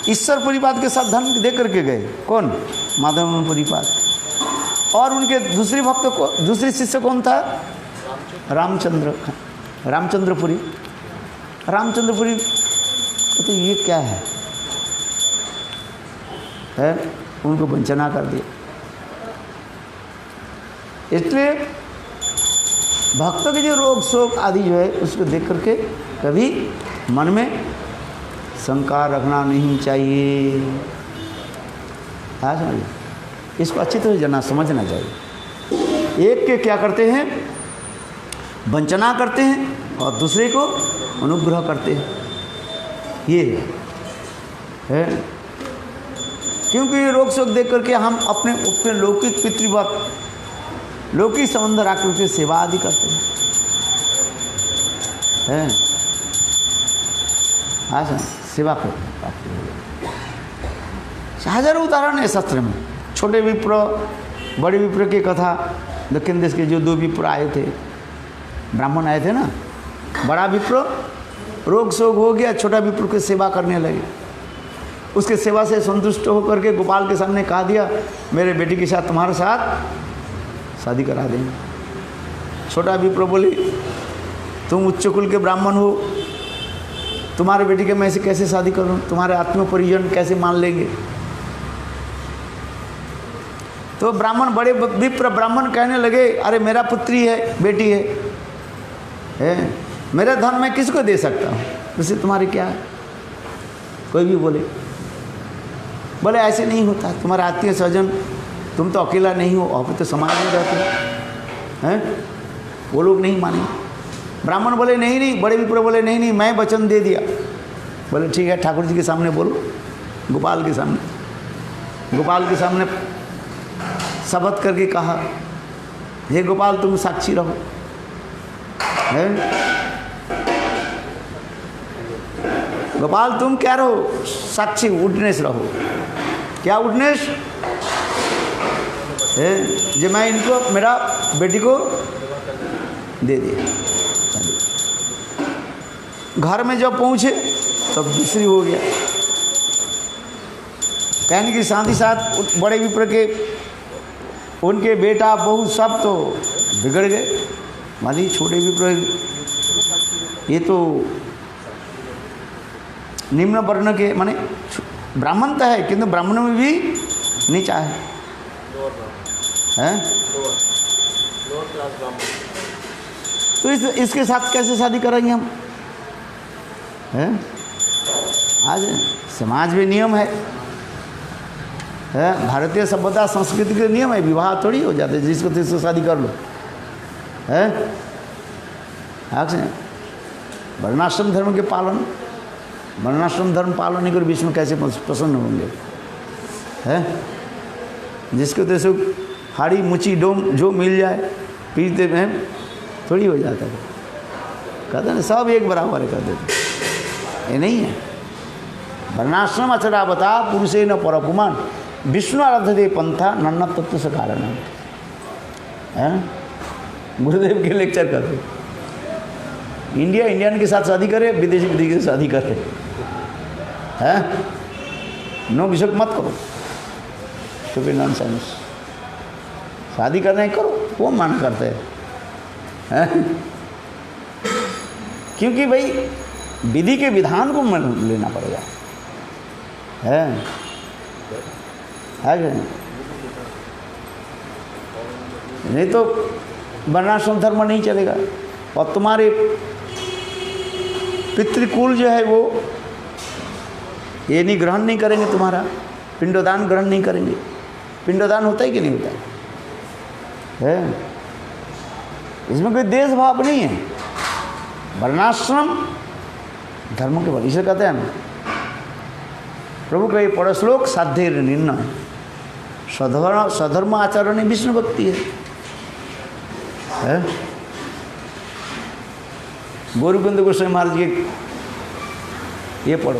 ईश्वर पुरीपाद के साथ धन दे करके गए। कौन? माधव पुरीपाद। और उनके दूसरी भक्त को, दूसरी शिष्य कौन था? रामचंद्रपुरी। रामचंद्रपुरी तो ये क्या है? उनको वंचना कर दिया। इसलिए भक्तों के जो रोग शोक आदि जो है उसको देख करके कभी मन में शंका रखना नहीं चाहिए। हाँ समझिए, इसको अच्छी तरह जाना समझना चाहिए। एक के क्या करते हैं? वंचना करते हैं और दूसरे को अनुग्रह करते हैं। ये है क्योंकि ये रोग शोक देख करके हम अपने लौकिक पितृवत लौकिक संबंध रख करके सेवा आदि करते हैं। हाँ सर, सेवा करते हैं। हजारों उदाहरण है शास्त्र में। छोटे विप्र, बड़े विप्र की कथा। दक्षिण देश के जो 2 विप्र आए थे, ब्राह्मण आए थे ना। बड़ा विप्र रोग शोक हो गया, छोटा विप्र की सेवा करने लगे। उसके सेवा से संतुष्ट होकर के गोपाल के सामने कहा दिया, मेरे बेटी के साथ तुम्हारे साथ शादी करा देंगे। छोटा विप्र बोले तुम उच्च कुल के ब्राह्मण हो, तुम्हारे बेटी के मैं से कैसे शादी करूं, तुम्हारे आत्म परिजन कैसे मान लेंगे। तो ब्राह्मण, बड़े विप्र ब्राह्मण कहने लगे अरे मेरा पुत्री है, बेटी है, मेरा धन मैं किसको दे सकता हूँ, उससे तुम्हारे क्या है। कोई भी बोले ऐसे नहीं होता, तुम्हारा आत्मीय स्वजन, तुम तो अकेला नहीं हो, आप तो समाज में रहते हैं। वो लोग नहीं माने। ब्राह्मण बोले नहीं नहीं, बड़े विप्र बोले नहीं नहीं, मैं वचन दे दिया। बोले ठीक है, ठाकुर जी के सामने बोलो, गोपाल के सामने। गोपाल के सामने शपथ करके कहा, हे गोपाल तुम साक्षी रहो, है गोपाल तुम क्या रहो, साक्षी, विटनेस रहो। क्या विटनेस है, जो मैं इनको मेरा बेटी को दे दिया। घर में जब पहुँचे तब दूसरी हो गया। कहने की साथ ही साथ बड़े विप्र के उनके बेटा बहू सब तो बिगड़ गए। माली छोटे विप्र ये तो निम्न वर्ण के, माने ब्राह्मण तो है किंतु ब्राह्मण में भी नीचा है, तो इसके साथ कैसे शादी करेंगे हम, हैं? आज समाज में नियम है, भारतीय सभ्यता संस्कृति के नियम है, विवाह थोड़ी हो जाते जिसको तिसको शादी कर लो, है। वर्णाश्रम धर्म के पालन, वर्णाश्रम धर्म पालन नहीं कर बीच में कैसे प्रसन्न होंगे, है। जिसको तो हाड़ी मुची डोम जो मिल जाए पीते में थोड़ी हो जाता है, कहते ना सब एक बराबर है, कहते थे। ये नहीं है। वर्णाश्रम अचरावता पुरुषे न परपुमान विष्णु आराधते पंथा नन्ना तत्व से कारण है। गुरुदेव के लेक्चर करते, इंडिया इंडियन के साथ शादी करे, विदेशी विदेशी से शादी करे, हैं? नो विशक मत करो, तो फिर नॉनसेंस। शादी करना है करो, वो मान करते हैं, क्योंकि भाई विधि के विधान को लेना पड़ेगा, है नहीं तो वर्णाश्रम धर्म नहीं चलेगा। और तुम्हारे पितृकुल जो है वो ये नहीं ग्रहण नहीं करेंगे, तुम्हारा पिंडोदान ग्रहण नहीं करेंगे। पिंडोदान होता है कि नहीं होता है? इसमें कोई देश भाव नहीं है। वर्णाश्रम धर्म के बल, इसे कहते हैं ना प्रभु का ये पढ़ो श्लोक, साध्य निर्णय सधर्म आचरण विष्णु भक्ति है। गोरुकुंद गोस्वामी महाराज के ये पढ़ो,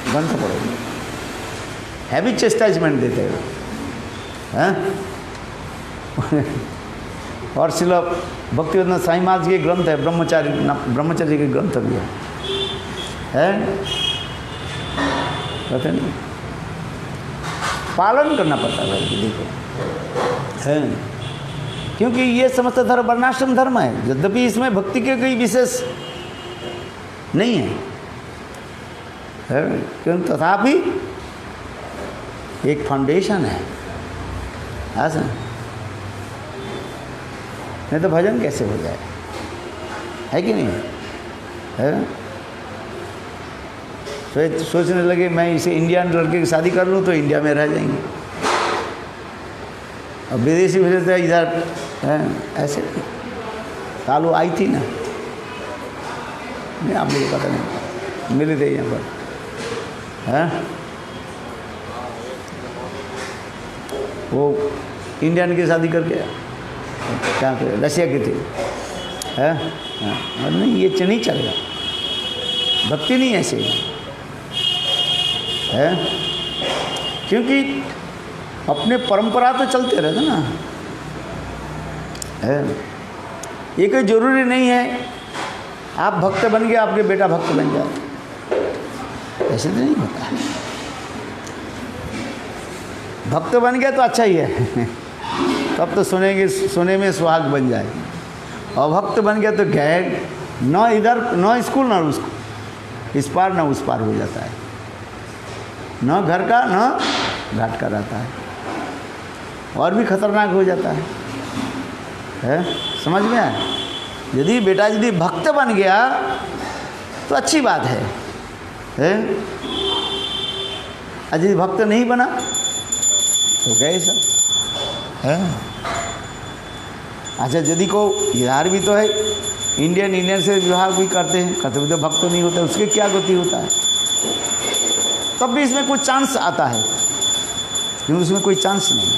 ग्रंथ पढ़ो, हैवी चेस्टाइजमेंट देते हैं। और शिला भक्तिवेदांत साईं महाराज के ग्रंथ है, ब्रह्मचारी के ग्रंथ भी है, कहते नहीं पालन करना पड़ता है विधि को, है। क्योंकि ये समस्त धर्म वर्णाश्रम धर्म है, यद्यपि इसमें भक्ति के कोई विशेष नहीं है, क्योंकि तथापि एक फाउंडेशन है, ऐसा नहीं तो भजन कैसे हो जाए, है कि नहीं है। सोचने लगे मैं इसे इंडियन लड़के की शादी कर लूँ तो इंडिया में रह जाएंगे, अब विदेशी भेजते हैं इधर, ऐसे चालू आई थी ना, नहीं आप लोग पता नहीं मिले थे यहाँ पर, हैं? वो इंडियन की शादी करके क्या करे, रशिया की थी, है। और नहीं ये नहीं चलेगा, भक्ति नहीं ऐसे है, क्योंकि अपने परंपरा तो चलते रहते ना, है। ये कोई जरूरी नहीं है आप भक्त बन गए आपके बेटा भक्त बन जाए, ऐसे तो नहीं होता है। भक्त बन गया तो अच्छा ही है, तब तो सुने में सुहाग बन जाए, अभक्त बन गया तो गए न इधर, न स्कूल न उसको, इस पार न उस पार हो जाता है, न घर का न घाट का रहता है, और भी खतरनाक हो जाता है? समझ में आया? यदि बेटा यदि भक्त बन गया तो अच्छी बात है, और यदि भक्त नहीं बना तो गए सब, है? अच्छा, यदि को इधर भी तो है इंडियन से विवाह भी करते हैं, कहते हुए तो भक्त नहीं होता, उसके क्या गति होता है? तब भी इसमें कोई चांस आता है, क्योंकि उसमें कोई चांस नहीं है।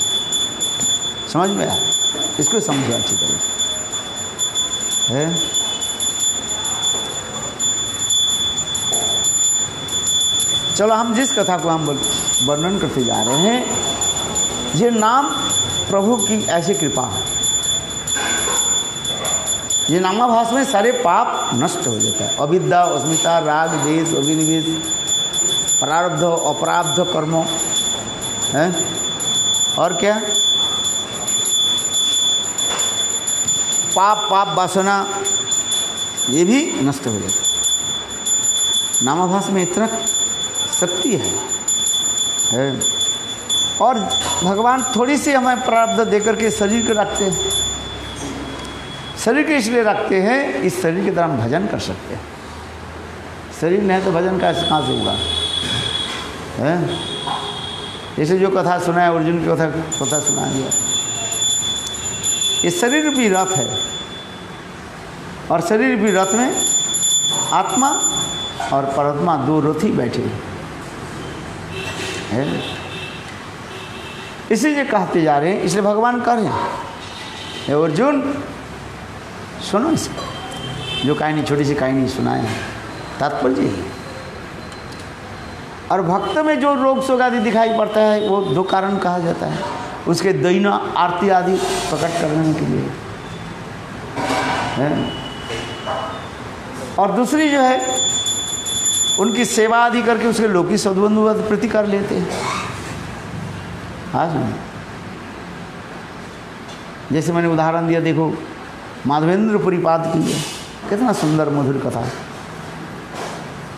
समझ में आया? इसको समझो अच्छी तरह से, है? चलो, हम जिस कथा को हम वर्णन करते जा रहे हैं, ये नाम प्रभु की ऐसी कृपा है, ये नामाभास में सारे पाप नष्ट हो जाता है। अविद्या, अस्मिता, राग, द्वेष, अभिनिवेश, प्रारब्ध, अपराब्ध कर्मों, है? और क्या? पाप वासना, ये भी नष्ट हो जाता है। नामाभास में इतना शक्ति है। और भगवान थोड़ी सी हमें प्रारब्ध देकर के शरीर को रखते हैं। शरीर के इसलिए रखते हैं, इस शरीर के द्वारा हम भजन कर सकते हैं। शरीर नहीं है तो भजन कहाँ से होगा? जैसे जो कथा सुना है, अर्जुन की कथा सुना दिया, ये शरीर भी रथ है, और शरीर भी रथ में आत्मा और परमात्मा दो रथी बैठे हैं। इसीलिए कहते जा रहे हैं, इसलिए भगवान कह रहे हैं, अर्जुन सुनो इसको, जो कहानी छोटी सी कहानी सुनाए हैं, तात्पर्य। और भक्त में जो रोग शोक आदि दिखाई पड़ता है, वो दो कारण कहा जाता है, उसके दैन आरती आदि प्रकट करने के लिए है। और दूसरी जो है, उनकी सेवा आदि करके उसके लोकी सद्बंधु प्रति कर लेते हैं। हाँ, जैसे मैंने उदाहरण दिया, देखो माधवेंद्रपुरीपाद की है, कितना सुंदर मधुर कथा।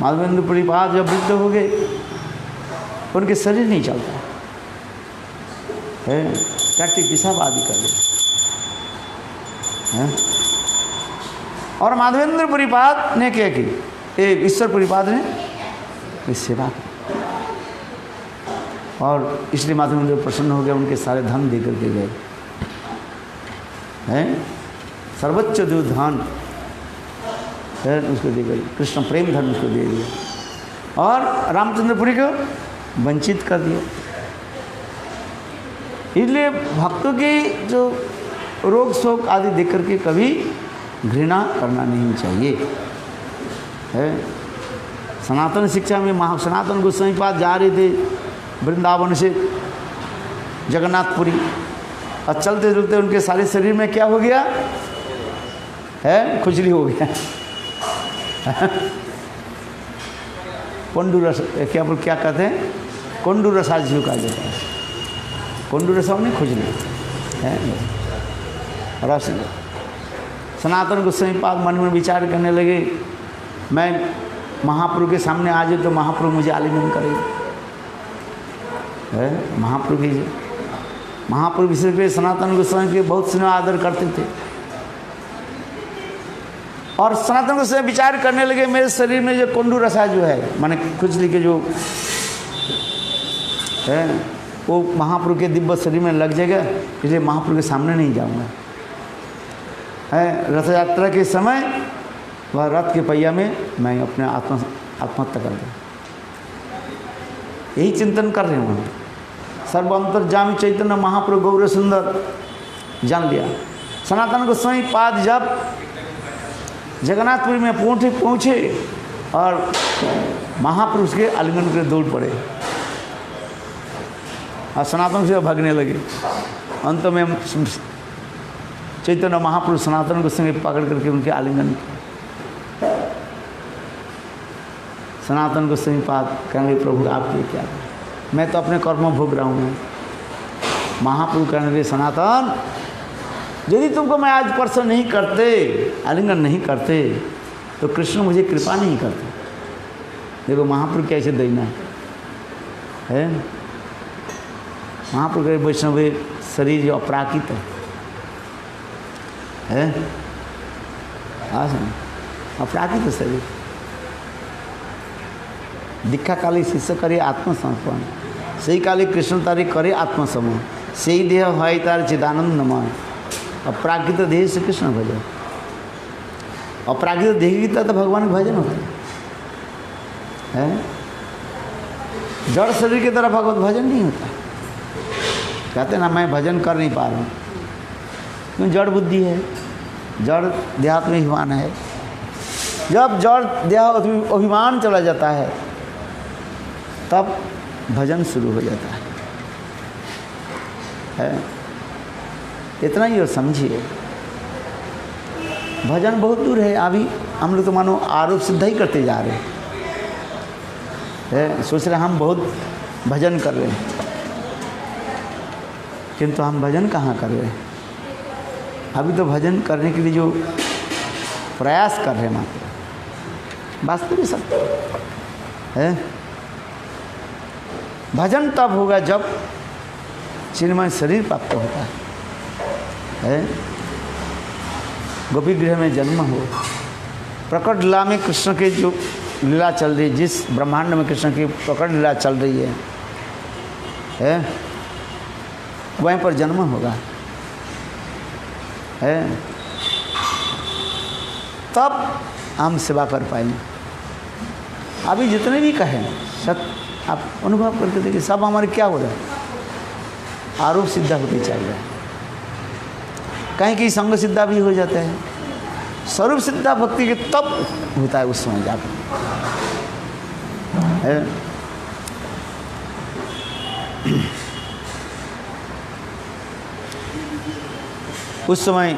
माधवेंद्रपुरीपाद जब वृद्ध हो गए, उनके शरीर नहीं चलता है, टट्टी पिशाब आदि कर देते हैं। और माधवेंद्रपुरीपाद ने क्या की? ईश्वरपुरीपाद ने सेवा की, और इसलिए माधवेंद्र प्रसन्न हो गया, उनके सारे धन दे करके गए हैं। सर्वोच्च जो धन है उसको दे गई, कृष्ण प्रेम धन उसको दे दिया, और रामचंद्रपुरी को वंचित कर दिया। इसलिए भक्तों की जो रोग शोक आदि देख करके कभी घृणा करना नहीं चाहिए, है। सनातन शिक्षा में सनातन गोस्वामी पाद जा रहे थे वृंदावन से जगन्नाथपुरी, और चलते चलते उनके सारे शरीर में क्या हो गया है? खुजली हो गया। कोंडू रस, क्या कहते हैं? कोंडू रसाजी का जाता है। कोंडू रसा में खुजली है, रस। सनातन गोस्वामी पाद मन में विचार करने लगे, मैं महाप्रभु के सामने आ जाऊँ तो महाप्रभु मुझे आलिंगन करेंगे, है। महाप्रभु विशेष पे सनातन गोस्वामी के बहुत स्नेह आदर करते थे, और सनातन गोस्वामी विचार करने लगे, मेरे शरीर में जो कोंडू रसा जो है, माने खुजली के जो है, वो महाप्रभु के दिव्य शरीर में लग जाएगा, इसलिए महाप्रभु के सामने नहीं जाऊंगा, है। रथ यात्रा के समय वह रथ के पहिया में मैं अपने आत्महत्या कर दूँ, यही चिंतन कर रहे हैं। सर्वांतर्यामी चैतन्य महाप्रभु गौर सुंदर जान लिया। सनातन गोस्वामी पाद जब जगन्नाथपुरी में पहुँचे और महापुरुष के आलिंगन के दौड़ पड़े, और सनातन से भागने लगे। अंत में चैतन्य महापुरुष सनातन गोस्वामी पकड़ करके उनके आलिंगन किए। सनातन गोस्वामी पाद कहेंगे, प्रभु आप ये क्या, मैं तो अपने कर्म भोग रहा हूँ। महाप्रभु कहने लगे, सनातन यदि तुमको मैं आज स्पर्श नहीं करते, आलिंगन नहीं करते, तो कृष्ण मुझे कृपा नहीं करते। देखो महाप्रभु कैसे देना है। महाप्रभु के वैष्णव शरीर जो अपराकित है, अपराकित शरीर। दीक्षा काली शिष्य करे आत्मसमर्पण, सही काली कृष्ण तारी करे आत्मसमर्पण, सही देह है तार चिदानंदमय। अपराकृत देह से कृष्ण भजन, अपराकृत देह की तो भगवान का भजन होता है। जड़ शरीर की तरह भगवत भजन नहीं होता। कहते ना मैं भजन कर नहीं पा रहा हूँ, क्यों? जड़ बुद्धि है, जड़ देहात्म अभिमान है। जब जड़ देह अभिमान चला जाता है तब भजन शुरू हो जाता है। इतना ही और समझिए, भजन बहुत दूर है। अभी हम लोग तो मानो आरोप सिद्ध ही करते जा रहे हैं, सोच रहे हम बहुत भजन कर रहे हैं, किंतु हम भजन कहाँ कर रहे हैं? अभी तो भजन करने के लिए जो प्रयास कर रहे हैं मात्र, वास्तविक सत्य है। भजन तब होगा जब चिन्मय शरीर प्राप्त होता है। गोपी गृह में जन्म हो, प्रकट लीला में कृष्ण के जो लीला चल रही है, जिस ब्रह्मांड में कृष्ण की प्रकट लीला चल रही है वहीं पर जन्म होगा, तब हम सेवा कर पाएंगे। अभी जितने भी कहें सब आप अनुभव करके देखिए, सब हमारे क्या हो रहा है? आरोप सिद्धा होते चल रहा है। कहीं कहीं संग सिद्धा भी हो जाता है। स्वरूप सिद्धा भक्ति के तब होता है उस समय जाकर। उस समय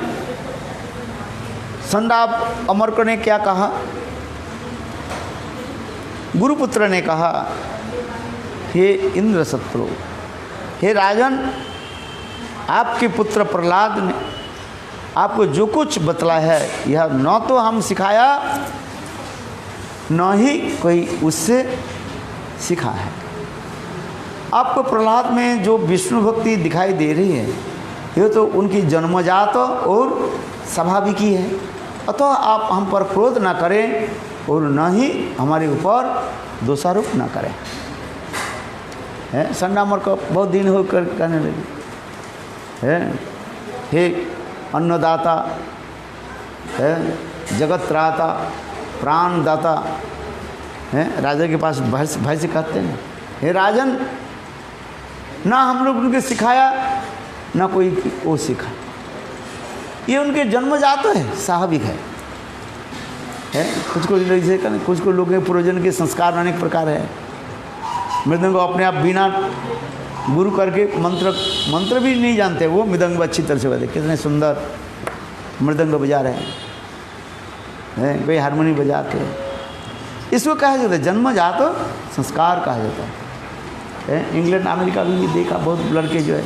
संडाप अमरक ने क्या कहा? गुरुपुत्र ने कहा, हे इंद्र शत्रु, हे राजन, आपके पुत्र प्रहलाद ने आपको जो कुछ बतला है यह न तो हम सिखाया न ही कोई उससे सीखा है। आपको प्रहलाद में जो विष्णु भक्ति दिखाई दे रही है ये तो उनकी जन्मजात और स्वाभाविकी है। अतः आप हम पर क्रोध न करें और न ही हमारे ऊपर दोषारोप न करें। संडामर को बहुत दिन होकर कहने लगे, हे अन्नदाता, जगत त्राता, प्राणदाता, राजा के पास भाई से कहते हैं, हे राजन, ना हम लोग उनके सिखाया ना कोई वो सीखा, ये उनके जन्मजात है, स्वाभाविक है। कुछ कुछ लोग के पूर्वजन के संस्कार अनेक प्रकार है। मृदंग अपने आप बिना गुरु करके मंत्र भी नहीं जानते, वो मृदंग अच्छी तरह से बजाते, कितने सुंदर मृदंग बजा रहे हैं, कोई हारमोनी बजाते हैं। इसको कहा जाता है जन्मजात संस्कार कहा जाता है। इंग्लैंड अमेरिका भी देखा, बहुत लड़के जो है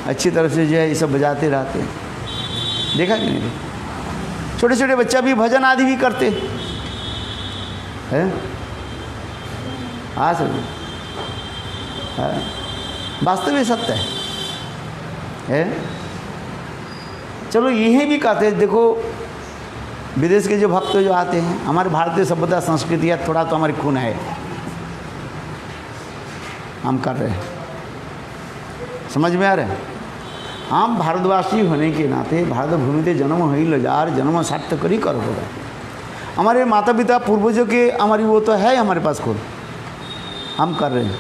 अच्छी तरह से जो है ये सब बजाते रहते हैं, देखा कि नहीं? छोटे छोटे बच्चा भी भजन आदि भी करते हैं। हाँ सर, वास्तविक सत्य है। चलो यही भी कहते हैं, देखो विदेश के जो भक्त जो आते हैं, हमारे भारतीय सभ्यता संस्कृति या थोड़ा तो हमारे खून है, हम कर रहे हैं, समझ में आ रहा है? हम भारतवासी होने के नाते भारत भूमि ते जन्म हुई लजार जन्म सार्थक करी कर होगा। हमारे माता पिता पूर्वजों के हमारी वो तो है हमारे पास खुद, हम कर रहे हैं।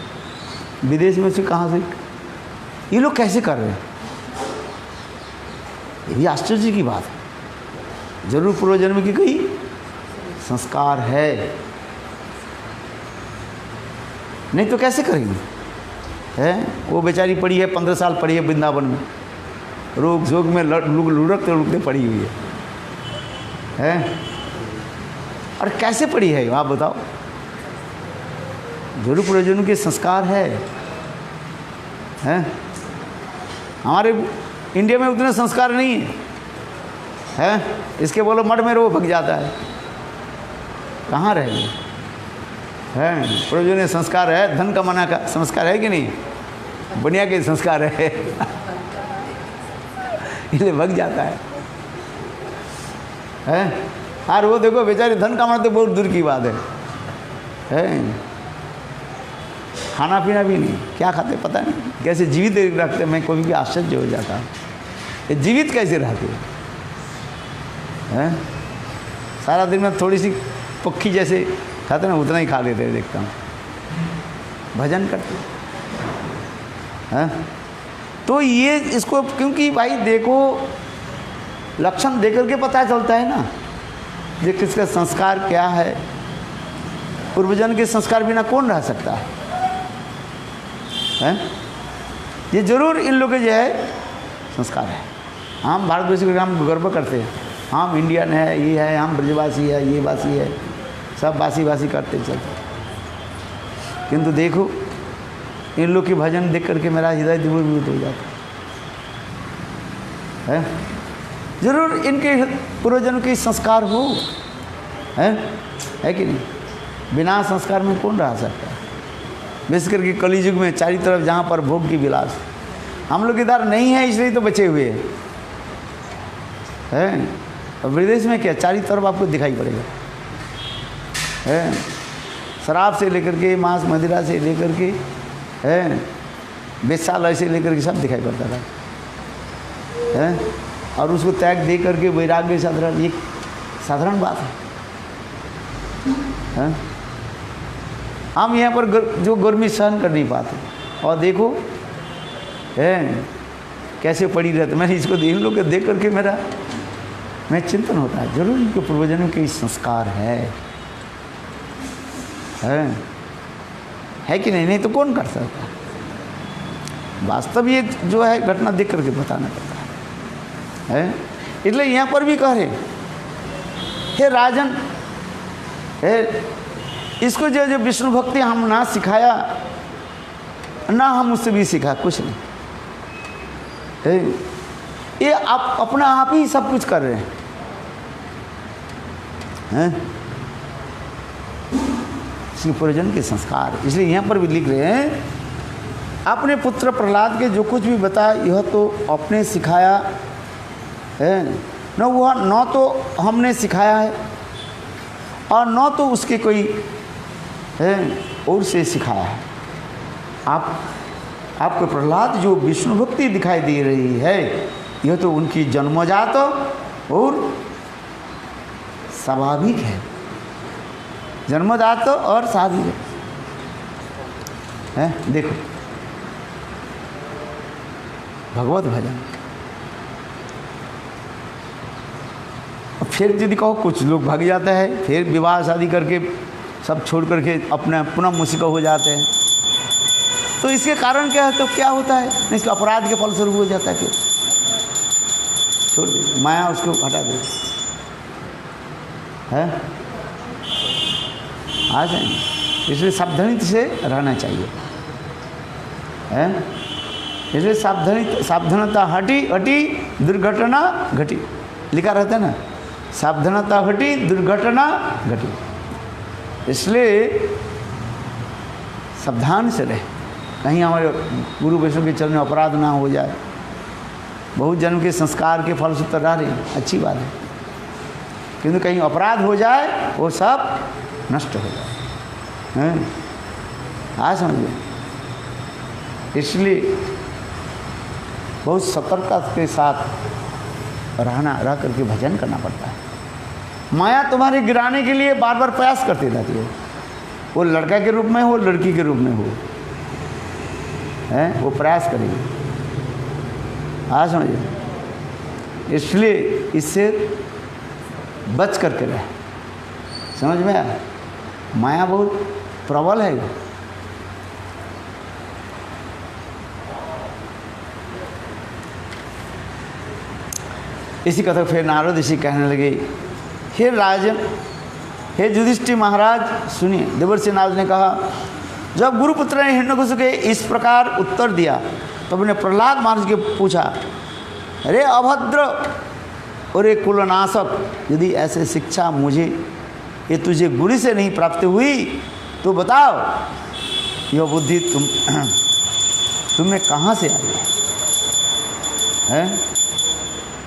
विदेश में से कहाँ से ये लोग कैसे कर रहे हैं? ये भी आश्चर्य की बात है। जरूर पूर्वजन्म की कोई संस्कार है, नहीं तो कैसे करेंगे? वो बेचारी पड़ी है 15 साल पड़ी है वृंदावन में, रोग जोग में लुढ़कते पड़ी हुई है। और कैसे पड़ी है आप बताओ? जरूर पूर्वजन्म के संस्कार है। हमारे इंडिया में उतने संस्कार नहीं है, हैं? इसके बोलो मठ में वो भग जाता है, कहाँ रह गए हैं? प्रयोजनीय संस्कार है, धन कमाना का संस्कार है कि नहीं? बुनिया के संस्कार है इसलिए भग जाता है, हैं? और वो देखो बेचारे धन कमाना तो बहुत दूर की बात है? खाना पीना भी नहीं, क्या खाते पता नहीं, कैसे जीवित रखते, मैं कभी भी आश्चर्य हो जाता हूँ, ये जीवित कैसे रहते हैं? सारा दिन में थोड़ी सी पक्षी जैसे खाते ना, उतना ही खा लेते हैं, देखता हूँ, भजन करते हैं। तो ये इसको, क्योंकि भाई देखो लक्षण देख करके पता चलता है ना ये किसका संस्कार क्या है। पूर्वजन के संस्कार बिना कौन रह सकता है? ये जरूर इन लोग के जो है संस्कार है। हम भारतवासी को हम गर्व करते हैं, हम इंडियन है, ये है, हम ब्रजवासी है, ये वासी है, सब बासी बासी करते चलते। किंतु देखो इन लोग के भजन देख करके मेरा हृदय विभूत हो जाता है। जरूर इनके पूर्वजनों के संस्कार हो, है कि नहीं? बिना संस्कार में कौन रह सकता है? विशेष करके कलयुग में चारों तरफ जहाँ पर भोग की विलास, हम लोग इधर नहीं है इसलिए तो बचे हुए हैं। और विदेश में क्या चारों तरफ आपको दिखाई पड़ेगा, है? शराब से लेकर के मांस मदिरा से लेकर के, है, वेश्यालय से लेकर के सब दिखाई पड़ता था, है? और उसको त्याग दे करके वैराग्य साधारण, ये साधारण बात है? हम यहाँ पर जो गर्मी सहन कर नहीं पाते, और देखो है कैसे पड़ी रहते। मैंने इसको इन लोग को देख करके मैं चिंतन होता है, जरूर इनके पूर्वजनों के संस्कार है कि नहीं? नहीं तो कौन कर सकता? वास्तव ये जो है घटना देख करके बताना पड़ता है। इसलिए यहाँ पर भी कह रहे, हे राजन, हे इसको जो विष्णु भक्ति हम ना सिखाया ना हम उससे भी सीखा कुछ नहीं, ये आप अपना आप ही सब कुछ कर रहे हैं, श्री पूर्वजन के संस्कार। इसलिए यहाँ पर भी लिख रहे हैं, अपने पुत्र प्रहलाद के जो कुछ भी बताया यह तो अपने सिखाया है, न तो हमने सिखाया है और न तो उसके कोई है और से सिखाया है। आपको प्रहलाद जो विष्णु भक्ति दिखाई दे रही है यह तो उनकी जन्मजात और स्वाभाविक है, जन्मजात और स्वाभाविक है। देखो भगवत भजन, फिर यदि कहो कुछ लोग भाग जाता है, फिर विवाह शादी करके सब छोड़ करके अपना पुनः मुसीबत हो जाते हैं। तो इसके कारण क्या है? तो क्या होता है? इसके अपराध के फल स्वरूप हो जाता है, फिर छोड़ दे, माया उसको हटा दे, है आ जाएंगे। इसलिए सावधानी से रहना चाहिए, है? इसलिए सावधानता हटी दुर्घटना घटी, लिखा रहता है ना, सावधानता हटी दुर्घटना घटी। इसलिए सावधान से रहे, कहीं हमारे गुरु वैष्णव के चरण में अपराध ना हो जाए। बहुत जन्म के संस्कार के फल सूत्र रह रहे हैं, अच्छी बात है, किंतु कहीं अपराध हो जाए वो सब नष्ट हो जाए, हाँ समझिए। इसलिए बहुत सतर्कता के साथ रह करके भजन करना पड़ता है। माया तुम्हारे गिराने के लिए बार बार प्रयास करती रहती है, वो लड़का के रूप में हो लड़की के रूप में हो, वो प्रयास करेगी, हाँ समझिए। इसलिए इससे बच करके रहे, समझ में आया? माया बहुत प्रबल है। इसी कथा फिर नारद ऋषि कहने लगे, हे राजन, हे युधिष्ठिर महाराज सुनिए। देवर्षि नारद ने कहा, जब गुरुपुत्र ने हिरण्यकशिपु के इस प्रकार उत्तर दिया तो अपने प्रहलाद महाराज के पूछा, अरे अभद्र और एक कुलनाशक, यदि ऐसे शिक्षा मुझे ये तुझे गुरु से नहीं प्राप्त हुई तो बताओ यह बुद्धि तुम्हें कहाँ से आई है?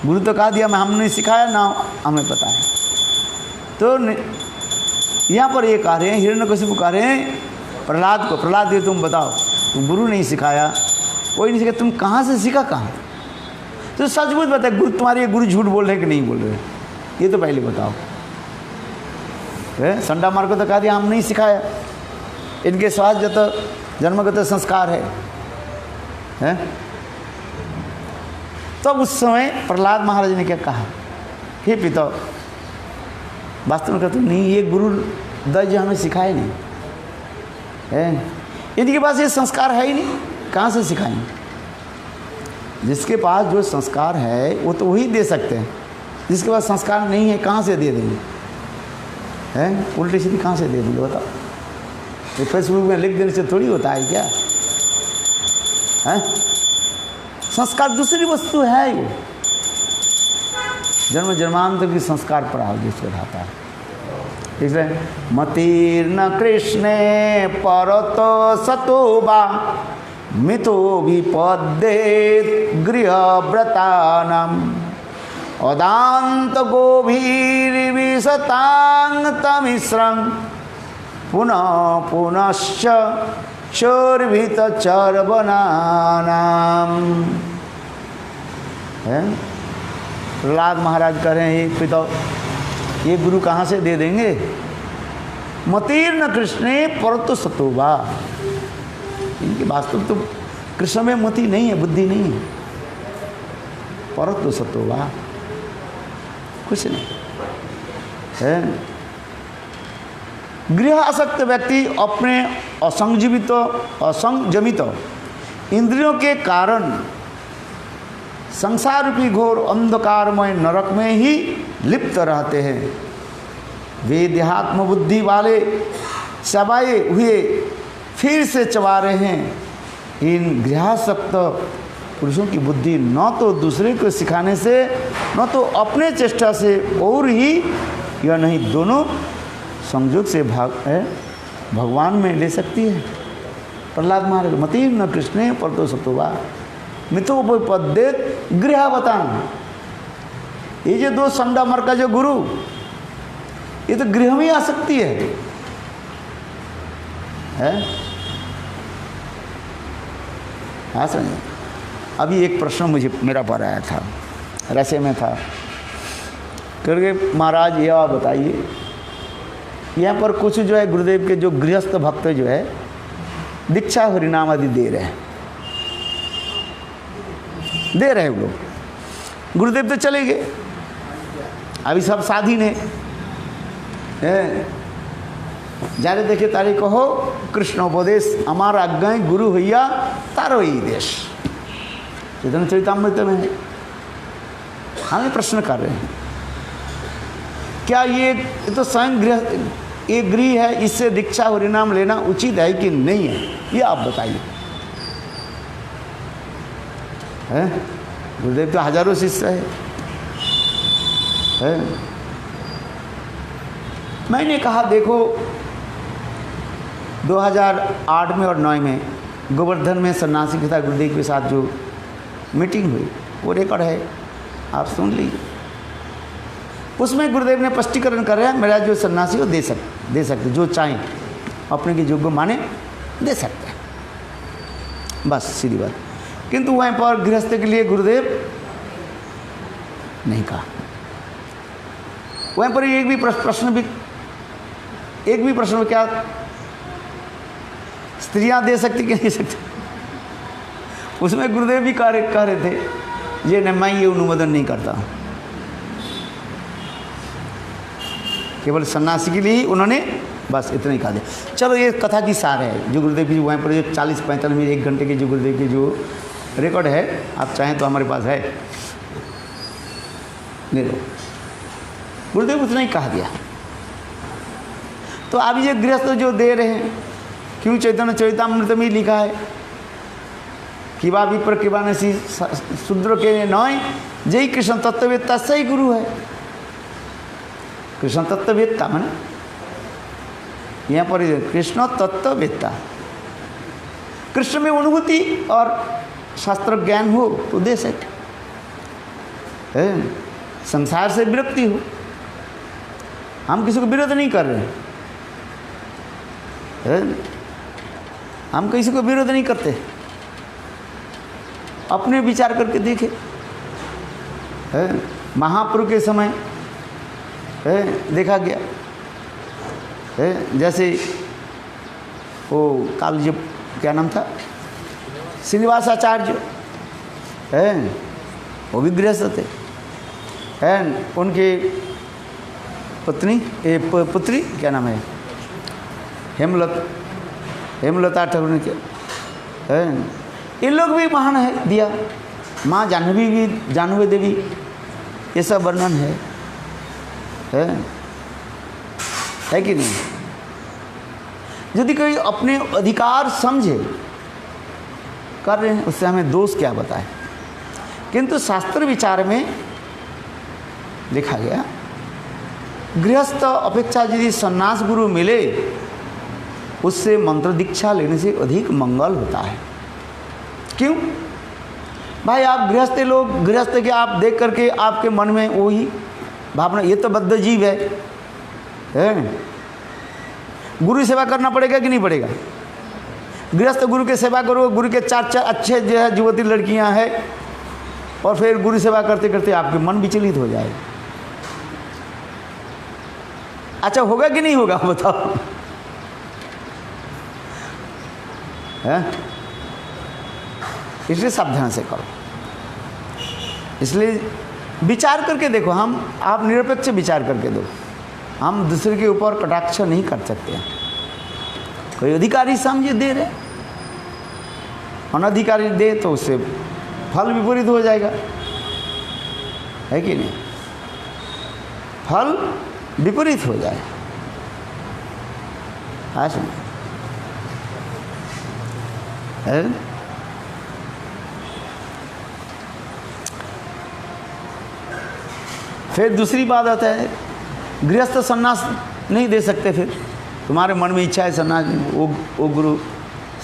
गुरु तो कहा दिया, मैं हमने सिखाया ना हमें पता है। तो यहाँ पर ये कह रहे हैं, हिरण्यकशिपु कह रहे हैं प्रहलाद को, प्रहलाद ये तुम बताओ, तुम गुरु नहीं सिखाया, कोई नहीं सिखाया, तुम कहाँ से सीखा, कहाँ? तो सचमुच बताए गुरु तुम्हारे गुरु झूठ बोल रहे कि नहीं बोल रहे, ये तो पहले बताओ। संडा मार को तो कहा दिया हम नहीं सिखाया, इनके स्वास्थ्य जन्मगत संस्कार है? तो उस समय प्रहलाद महाराज ने क्या कहा, हे पिता, वास्तव में कहते नहीं, ये गुरु दज हमें सिखाए नहीं है, इनके पास ये संस्कार है ही नहीं, कहाँ से सिखाएंगे? जिसके पास जो संस्कार है वो तो वही दे सकते हैं, जिसके पास संस्कार नहीं है कहाँ से दे देंगे? हैं उल्टी सीधी कहाँ से दे देंगे बताओ? ये फेसबुक में लिख देने से थोड़ी होता है क्या? हैं संस्कार दूसरी वस्तु है, ये जन्म जन्मांतर की संस्कार पर आओ जिसको रहता है। इसलिए मतिर्न कृष्णे परतो सतोबा मितो विपद्येत गृहव्रतानाम अदांत गोभीर्विशतांग तमिश्रं पुनः पुनश्च चोर्भित चर्वनानाम। प्रहलाद महाराज कह रहे हैं पिता, ये गुरु कहाँ से दे देंगे? मतीर्ण कृष्णे परतो सतोबा, इनकी वास्तव तो कृष्ण में मति नहीं है, बुद्धि नहीं है, परतो सतोबा कुछ नहीं है। गृह आसक्त व्यक्ति अपने असंयमित इंद्रियों के कारण संसार रूपी घोर अंधकारमय नरक में ही लिप्त रहते हैं। वे देहात्म बुद्धि वाले चबाए हुए फिर से चबा रहे हैं। इन गृहासक्त पुरुषों की बुद्धि न तो दूसरे को सिखाने से, न तो अपने चेष्टा से, और ही यह नहीं दोनों संयोग से भगवान में ले सकती है। प्रहलाद महाराज मति न कृष्णे परतो सतोबा मिथो पद्येत गृहवतान, ये जो दो संडा मर का जो गुरु, ये तो गृह में आ सकती है? हाँ समझे। अभी एक प्रश्न मुझे मेरा पर आया था, रसे में था, करके महाराज ये आप बताइए, यहाँ पर कुछ जो है गुरुदेव के जो गृहस्थ भक्त जो है दीक्षा हरिनाम आदि दे रहे हैं वो लोग। गुरुदेव तो चले गए, अभी सब साधीन है, जारे देखे तारे कहो कृष्णोपदेश अमार आज्ञा गुरु भैया तारो ही देश, चैतन्य चरितामृत में है। हमें प्रश्न कर रहे हैं, क्या ये तो स्वयं गृह है, इससे दीक्षा हरिनाम लेना उचित है कि नहीं है, ये आप बताइए। गुरुदेव तो हजारों शिष्य है। मैंने कहा देखो 2008 में और 9 में गोवर्धन में सन्यासी के साथ गुरुदेव के साथ जो मीटिंग हुई वो रिकॉर्ड है, आप सुन लीजिए। उसमें गुरुदेव ने स्पष्टीकरण कर रहे हैं, मेरा जो सन्यासी को दे सकते जो चाहें अपने के योग्य माने दे सकते हैं, बस सीधी बात। किंतु वहीं पर गृहस्थ के लिए गुरुदेव नहीं कहा। वहीं पर एक भी प्रश्न में क्या स्त्रियां दे सकती कि नहीं सकती, उसमें गुरुदेव भी कह रहे थे ये न, मैं ये अनुमोदन नहीं करता। केवल सन्यासी के लिए ही उन्होंने बस इतना ही कहा दिया। चलो ये कथा की सार है जो गुरुदेव की वहीं पर जो 40-45 मिनट 1 घंटे के जो गुरुदेव की जो रिकॉर्ड है, आप चाहें तो हमारे पास है, ले लो। गुरुदेव उतना ही कहा दिया। तो अब ये गृहस्थ जो दे रहे हैं, क्यों चैतन्य चरितामृत में लिखा है किवा विप्र किवा नसी शूद्र के नय जय कृष्ण तत्ववेत्ता सही गुरु है। कृष्ण तत्ववेत्ता माने यहाँ पर कृष्ण तत्ववेत्ता, कृष्ण में अनुभूति और शास्त्र ज्ञान हो तो दे सके, संसार से विरक्ति हो। हम किसी को विरोध नहीं कर रहे हैं, हम किसी को विरोध नहीं करते, अपने विचार करके देखे। महाप्रभु के समय देखा गया जैसे वो काल जो क्या नाम था, श्रीनिवास आचार्य वो भी गृहस्थ थे, उनके पत्नी पुत्री क्या नाम है, हेमलता ठाकुर ने क्या, ये लोग भी महान है दिया। माँ जाह्नवी देवी, ये सब वर्णन है कि नहीं। यदि कोई अपने अधिकार समझे कर रहे हैं, उससे हमें दोष क्या बताए। किंतु शास्त्र विचार में देखा गया गृहस्थ अपेक्षा यदि सन्यास गुरु मिले उससे मंत्र दीक्षा लेने से अधिक मंगल होता है। क्यों भाई, आप गृहस्थ लोग, गृहस्थ के आप देख करके आपके मन में वही भावना, ये तो बद्ध जीव है। गुरु सेवा करना पड़ेगा कि नहीं पड़ेगा। गृहस्थ गुरु के सेवा करो, गुरु के चार अच्छे जो है युवती लड़कियां हैं, और फिर गुरु सेवा करते करते आपके मन विचलित हो जाएगा। अच्छा होगा कि नहीं होगा बताओ, है? इसलिए सावधान से करो। इसलिए विचार करके देखो, आप निरपेक्ष विचार करके दो। हम दूसरे के ऊपर कटाक्ष नहीं कर सकते। कोई अधिकारी समझे दे रहे, अनधिकारी दे तो उससे फल विपरीत हो जाएगा, है कि नहीं। फल विपरीत हो जाए। हाँ सुन, फिर दूसरी बात आता है, गृहस्थ सन्यास नहीं दे सकते। फिर तुम्हारे मन में इच्छा है सन्यास, वो गुरु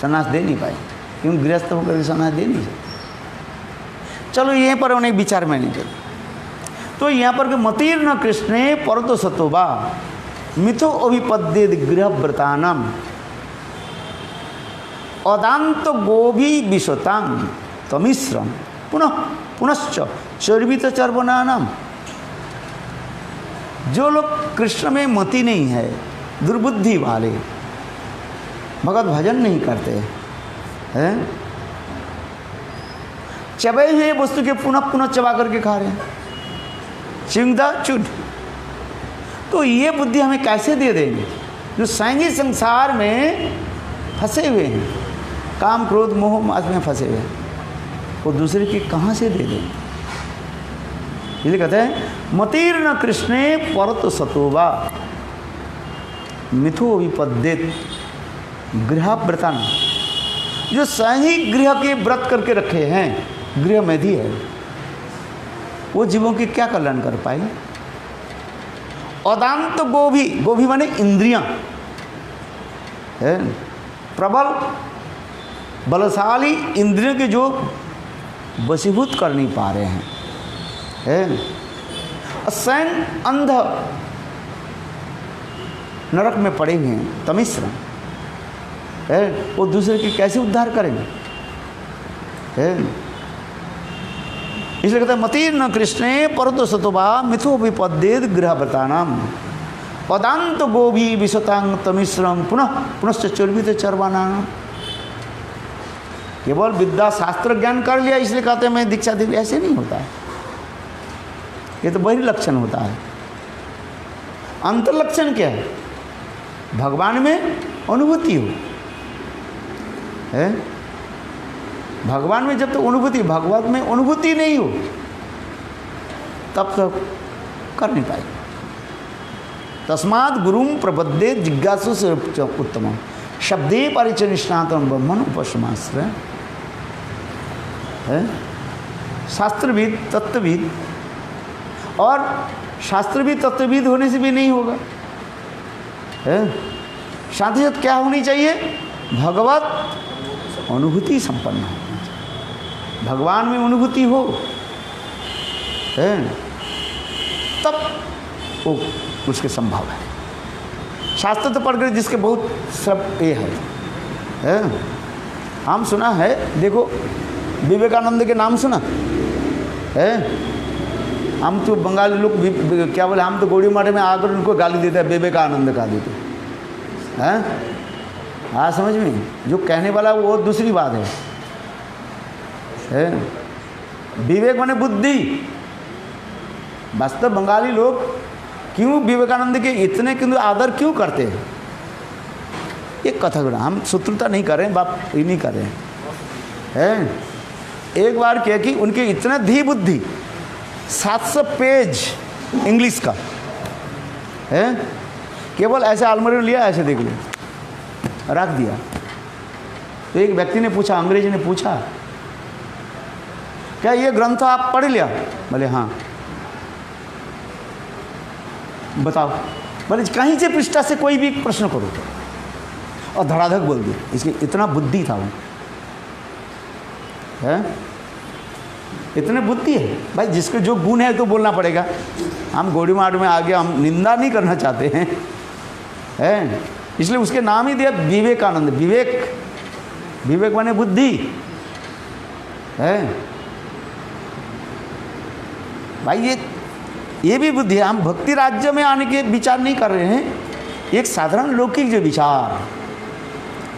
सन्यास दे नहीं पाए, क्यों गृहस्थ होकर सन्यास दे नहीं सकते। चलो यहीं पर उन्हें विचार में नहीं चलो। तो यहाँ पर मतीर्ण कृष्णे परतो सतोबा मिथो अभिपद्येत गृहव्रतानाम अदांत गोभी विश्वतांग तमिश्रम पुनश्च चर्वित चर्वनानाम। जो लोग कृष्ण में मति नहीं है, दुर्बुद्धि वाले, भगवत भजन नहीं करते हैं, चबे हुए वस्तु के पुनः पुनः चबा करके खा रहे हैं, चिंता चुट, तो ये बुद्धि हमें कैसे दे देंगे। जो सांघिक संसार में फंसे हुए हैं, काम क्रोध मोह मास में फंसे हुए हैं, वो दूसरे की कहाँ से दे देंगे। इसलिए कहते हैं मतीर्ण कृष्णे परतो सतोवा मिथो विपद्येत गृहव्रतान। जो सांघिक गृह के व्रत करके रखे हैं, गृह मेधी है, वो जीवों की क्या कल्याण कर पाए। अदांत गोभी, गोभी माने इंद्रियां, प्रबल बलशाली इंद्रियों के जो वशीभूत कर नहीं पा रहे हैं, स्वयं अंध नरक में पड़े हुए हैं, तमिश्रम, वो दूसरे की कैसे उद्धार करेंगे। इसलिए कहते हैं मतीर्ण कृष्णे परतो सतोबा मिथो विपद्येत गृहव्रतानाम पदांत गोभी विश्वतांग तमिश्रम पुनश्च चर्वित चर्वाणाम। केवल विद्या शास्त्र ज्ञान कर लिया इसलिए कहते हैं मैं दीक्षा दे, ऐसे नहीं होता है। ये तो बहिर् लक्षण होता है। अंतर लक्षण क्या है, भगवान में अनुभूति हो, है भगवान में जब तक अनुभूति, भगवत में अनुभूति नहीं हो तब तक कर नहीं पाए। तस्मात् गुरुम प्रपद्ये जिज्ञासु से उत्तम शब्दे परिचय निष्णातम ब्रह्मण उपशमाश्रय। है, शास्त्रविद तत्वविद। और शास्त्रविद तत्वविद होने से भी नहीं होगा, है। साथ ही साथ क्या होनी चाहिए? भगवत अनुभूति संपन्न होनी चाहिए, भगवान में अनुभूति हो, है, तब वो उसके संभव है। शास्त्र तो पढ़ कर जिसके बहुत सब ये है। हम सुना है, देखो विवेकानंद के नाम सुना है। हम तो बंगाली लोग क्या बोले, हम तो गौड़ी माटे में आकर उनको गाली देते हैं, विवेकानंद का देते हैं। हाँ, समझ में, जो कहने वाला वो दूसरी बात है। विवेक माने बुद्धि। वास्तव बंगाली लोग क्यों विवेकानंद के इतने क्यों आदर क्यों करते हैं? एक कथा बना, हम शत्रुता नहीं कर रहे हैं, बाप ये नहीं कर रहे हैं। एक बार क्या कि उनके इतने धी बुद्धि, 700 पेज इंग्लिश का है, केवल ऐसे अलमारी में लिया, ऐसे देख लिया, रख दिया। तो एक व्यक्ति ने पूछा, अंग्रेजी ने पूछा, क्या ये ग्रंथ आप पढ़ लिया? बोले हाँ। बताओ। बोले कहीं से पृष्ठा से कोई भी प्रश्न करो, और धड़ाधड़ बोल दिया। इसकी इतना बुद्धि था वो, है, इतने बुद्धि है भाई। जिसके जो गुण है तो बोलना पड़ेगा। हम गौड़ी माट में आगे हम निंदा नहीं करना चाहते हैं, है, इसलिए उसके नाम ही दिया विवेकानंद। विवेक, विवेक माने बुद्धि, है भाई। ये भी बुद्धि है। हम भक्ति राज्य में आने के विचार नहीं कर रहे हैं, एक साधारण लौकिक जो विचार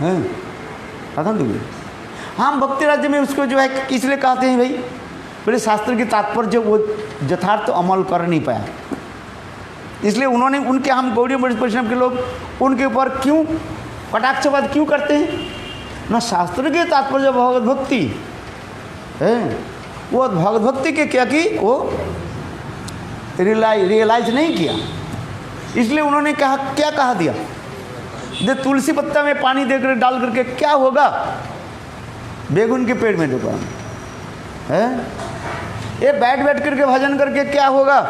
है, साधारण लौकिक। हम भक्ति राज्य में उसको जो है इसलिए कहते हैं भाई, बोले शास्त्र के तात्पर्य वो यथार्थ अमल कर नहीं पाया, इसलिए उन्होंने उनके, हम गौड़ी वैष्णव के लोग उनके ऊपर क्यों कटाक्षपात क्यों करते हैं? ना शास्त्र के तात्पर्य भगवत भक्ति है, वो भगवत भक्ति के क्या की वो रियलाइज नहीं किया, इसलिए उन्होंने कहा, क्या कहा दिया, दे तुलसी पत्ता में पानी देकर डाल करके क्या होगा? बेगुन के पेड़ में डूबा है। ये बैठ बैठ करके भजन करके क्या होगा?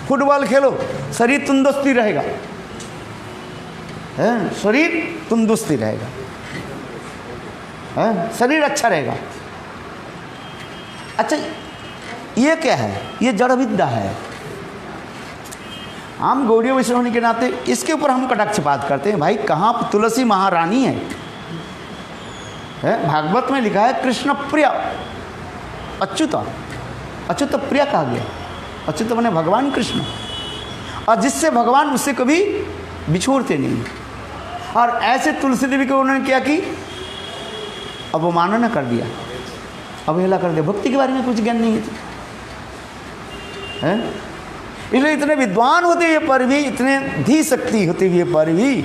फुटबॉल खेलो, शरीर तंदुरुस्ती रहेगा, है, शरीर तंदुरुस्ती रहेगा, है, शरीर अच्छा रहेगा। अच्छा, ये क्या है? ये जड़ विद्या है। हम गौड़ीय वैष्णव होने के नाते इसके ऊपर हम कटाक्षपात करते हैं। भाई कहाँ तुलसी महारानी है? भागवत में लिखा है कृष्ण प्रिय अच्युत, अच्युत प्रिय कहा गया। अच्युत माने भगवान कृष्ण, और जिससे भगवान उससे कभी बिछोड़ते नहीं। और ऐसे तुलसी देवी को उन्होंने क्या की? अवमानना कर दिया, अवहेला कर दिया, भक्ति के बारे में कुछ ज्ञान नहीं है। इसलिए इतने विद्वान होते हुए पर भी, इतने धी शक्ति होते हुए पर भी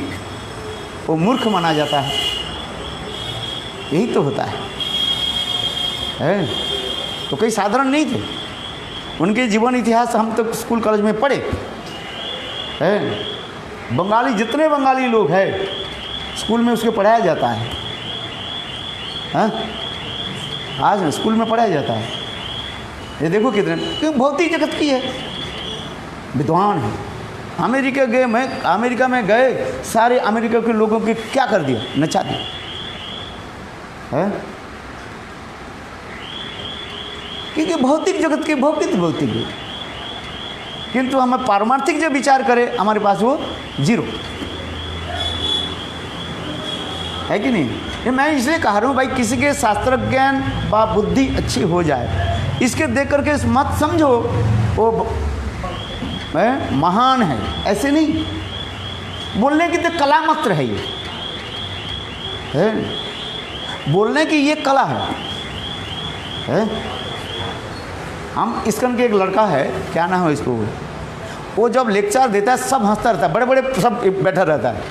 वो मूर्ख माना जाता है। यही तो होता है। तो कोई साधारण नहीं थे। उनके जीवन इतिहास हम तो स्कूल कॉलेज में पढ़े हैं। बंगाली, जितने बंगाली लोग हैं स्कूल में उसके पढ़ाया जाता है। हाँ, आज स्कूल में पढ़ाया जाता है। ये देखो कितने, क्योंकि भौतिक जगत की है, विद्वान है। अमेरिका गए, मैं अमेरिका में गए, सारे अमेरिका के लोगों के क्या कर दिया? नचा दिया है। क्योंकि भौतिक जगत के भौतिक है, किंतु हम पारमार्थिक जो विचार करें हमारे पास वो जीरो है कि नहीं? ये मैं इसलिए कह रहा हूँ भाई, किसी के शास्त्र ज्ञान व बुद्धि अच्छी हो जाए, इसके देख करके मत समझो वो महान है, ऐसे नहीं। बोलने की तो कला मात्र है, ये है बोलने की, ये कला है। हम इसकन के एक लड़का है, क्या नाम है इसको, वो जब लेक्चर देता है सब हंसता रहता है, बड़े बड़े सब बैठा रहता है।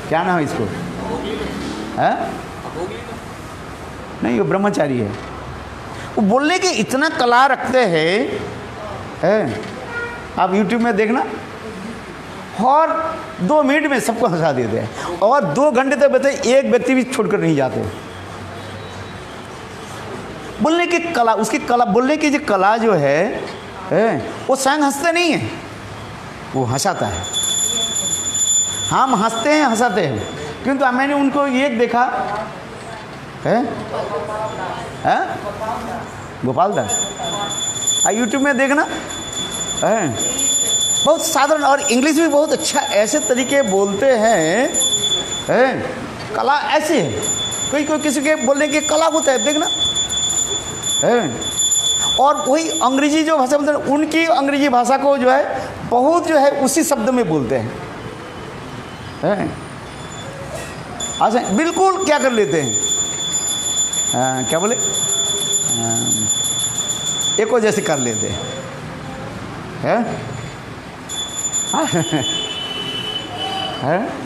क्या नाम है इसको? है नहीं, वो ब्रह्मचारी है। वो बोलने की इतना कला रखते हैं, आप YouTube में देखना, और 2 मिनट में सबको हंसा देते हैं, और 2 घंटे तक बताए एक व्यक्ति भी छोड़कर नहीं जाते। बोलने की कला, उसकी कला, बोलने की जो कला जो है वो स्वयं हंसते नहीं है, वो हंसाता है। हम हंसते हैं, हंसाते हैं, किंतु मैंने उनको ये देखा है गोपाल दास, यूट्यूब में देखना है, बहुत साधारण और इंग्लिश भी बहुत अच्छा ऐसे तरीके बोलते हैं, कला ऐसी है, कोई कोई किसी के बोलने की कला होता है, देखना है। और वही अंग्रेजी जो भाषा बोलते हैं, उनकी अंग्रेजी भाषा को जो है बहुत जो है उसी शब्द में बोलते हैं, अच्छा बिल्कुल क्या कर लेते हैं, क्या बोले, एको जैसे कर लेते हैं,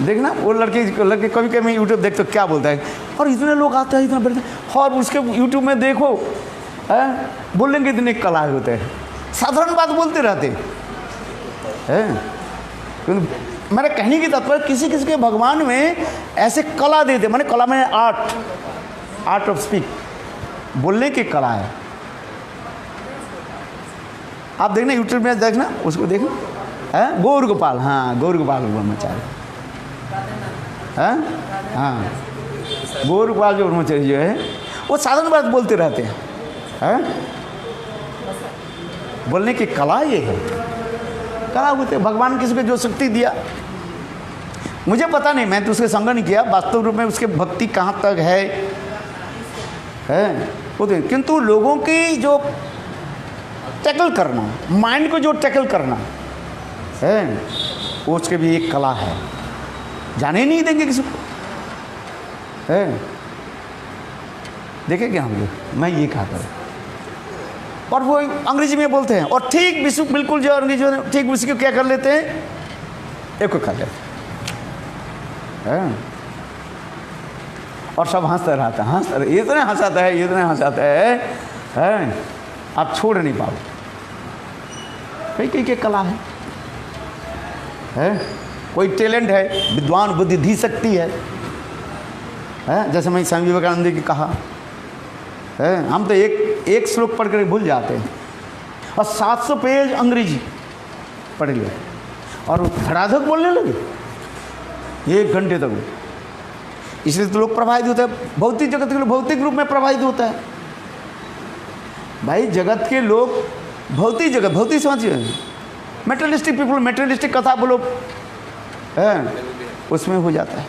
देखना वो लड़के कभी कभी यूट्यूब देखते क्या बोलता है, और इतने लोग आते हैं, इतना बढ़ते हैं, और उसके यूट्यूब में देखो बोलने के इतने कला होते हैं, साधारण बात बोलते रहते हैं। मेरे कहने की तात्पर्य किसी किसी के भगवान में ऐसे कला देते, मैंने कला में आर्ट ऑफ स्पीक, बोलने की कला है। आप देखना यूट्यूब में, देखना उसको, देखना है गौर गोपाल, हाँ गौर गोपाल ब्रह्मचारी, हाँ गौर गोपाल जो ब्रह्मचारी जो है वो साधारण बात बोलते रहते हैं, बोलने की कला ये है, कला होते भगवान किसी को जो शक्ति दिया, मुझे पता नहीं, मैं तो उसके संग नहीं किया, वास्तव रूप में उसके भक्ति कहाँ तक है वो तो, किंतु लोगों की जो टैकल करना, माइंड को जो टैकल करना है, वो उसके भी एक कला है, जाने नहीं देंगे किसी को, देखेंगे हम लोग, मैं ये कहा करूँ, और वो अंग्रेजी में बोलते हैं, और ठीक विश्व बिल्कुल जो अंग्रेजी ठीक विश्व को क्या कर लेते हैं, एक को कर लेते हैं, और सब हंसता रहता है, हंसता रहे, इतने हंसाता है, इतने हंसाता है, आप छोड़ नहीं पाओ, कई कई के कला है, कोई टैलेंट है, विद्वान बुद्धि धी सकती है, जैसे मैं स्वामी विवेकानंद जी की कहा, हम तो एक श्लोक पढ़ कर भूल जाते हैं, और 700 पेज अंग्रेजी पढ़ लिए, और धड़ाधक बोलने लगे 1 घंटे तक, इसलिए तो लोग प्रभावित होते हैं, भौतिक जगत के लोग भौतिक रूप में प्रभावित होता है। भाई जगत के लोग भौतिक जगत, भौतिक समझिए, मेटेरियलिस्टिक पीपल, मेटेरियलिस्टिक कथा बोलो, उसमें हो जाता है।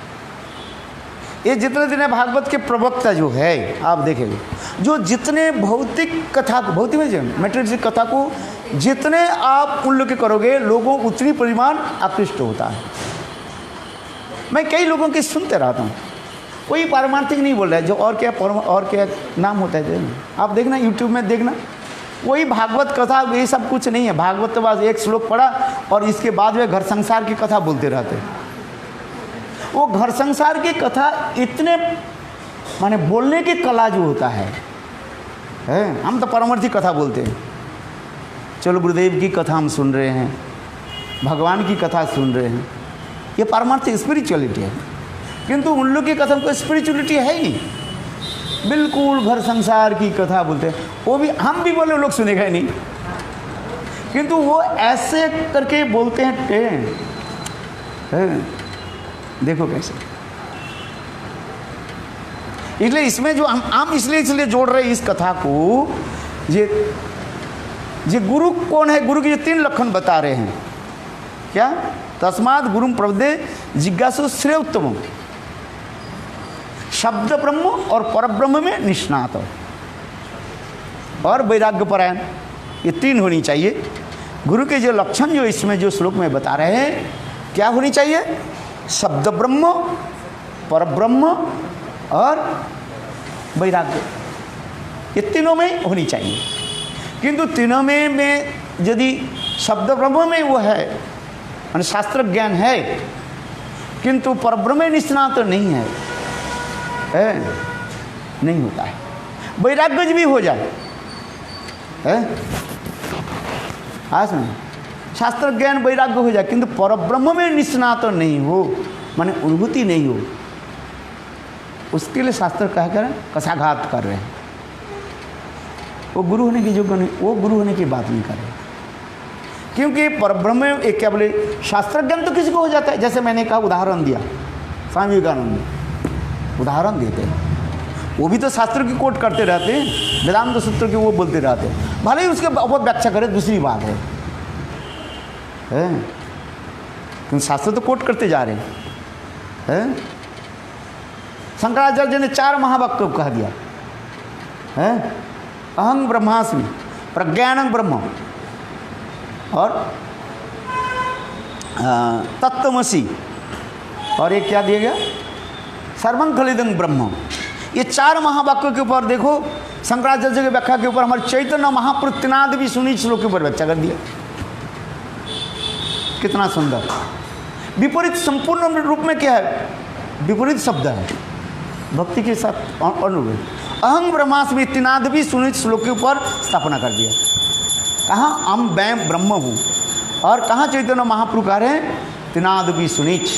ये जितने दिन भागवत के प्रवक्ता जो है, आप देखेंगे, जो जितने भौतिक कथा को, भौतिक में मेटेरियलिस्टिक कथा को जितने आप उन लोग के करोगे, लोगों उतनी परिमाण आकृष्ट होता है। मैं कई लोगों की सुनते रहता हूँ, कोई पारमार्थिक नहीं बोल रहा है, जो और क्या नाम होता है, आप देखना यूट्यूब में देखना, वही भागवत कथा, ये सब कुछ नहीं है, भागवत तो बस एक श्लोक पढ़ा और इसके बाद वे घर संसार की कथा बोलते रहते हैं। वो घर संसार की कथा इतने माने बोलने की कला जो होता है, हम तो पारमार्थिक कथा बोलते हैं, चलो गुरुदेव की कथा हम सुन रहे हैं, भगवान की कथा सुन रहे हैं, ये पारमार्थिक स्पिरिचुअलिटी है, किंतु उन लोग की कथा में कोई स्पिरिचुअलिटी है ही नहीं, बिल्कुल घर संसार की कथा बोलते हैं। वो भी हम भी बोले, लोग सुनेगा ही नहीं, किंतु वो ऐसे करके बोलते हैं, देखो कैसे। इसलिए इसमें जो हम इसलिए जोड़ रहे हैं इस कथा को, ये गुरु कौन है, गुरु के 3 लक्षण बता रहे हैं, क्या, तस्मात् गुरुम प्रपद्ये जिज्ञासु श्रेयोत्तमम्, शब्द ब्रह्म और परब्रह्म में निष्णात और वैराग्य परायण, ये 3 होनी चाहिए। गुरु के जो लक्षण जो इसमें जो श्लोक में बता रहे हैं, क्या होनी चाहिए, शब्द ब्रह्म, परब्रह्म और वैराग्य, ये तीनों में होनी चाहिए। किंतु तीनों में यदि शब्द ब्रह्म में वो है, मान शास्त्र ज्ञान है, किंतु परब्रह्म में निष्णात तो नहीं है, नहीं होता है। वैराग्य भी हो जाए, सुन, शास्त्र ज्ञान वैराग्य हो जाए, किंतु परब्रह्म में निष्णात तो नहीं हो, माने अनुभूति नहीं हो, उसके लिए शास्त्र कह कर कशाघात कर रहे हैं। वो गुरु होने की योग्य नहीं, वो गुरु होने की बात नहीं कर रहे। क्योंकि परब्रह्म एक क्या बोले शास्त्र ज्ञान तो किसी को हो जाता है। जैसे मैंने कहा उदाहरण दिया, स्वामी विवेकानंद उदाहरण देते हैं, वो भी तो शास्त्र की कोट करते रहते हैं, वेदांत सूत्र की वो बोलते रहते हैं, भले ही उसके बहुत व्याख्या करे दूसरी बात है, क्योंकि शास्त्र तो कोट करते जा रहे हैं। शंकराचार्य ने 4 महावाक्य को कह दिया है, अहं ब्रह्मास्मि, प्रज्ञानं ब्रह्म और तत्त्वमसि, और एक क्या दिया गया, सर्वं खलिदं ब्रह्म। ये 4 महावाक्यों के ऊपर देखो शंकराचार्य की व्याख्या के ऊपर हमारे चैतन्य महापुरुष त्रिनाद भी सुनी श्लोक के ऊपर व्याख्या कर दिया। कितना सुंदर। विपरीत संपूर्ण रूप में क्या है, विपरीत शब्द है, भक्ति के साथ अनुरूप। अहं ब्रह्मास्मि त्रिनाद भी सुनी श्लोक के ऊपर स्थापना कर दिया। कहाँ हम मैं ब्रह्म हूँ, और कहाँ चैतन्य महाप्रभु कह रहे हैं त्रिनाद भी सुनीच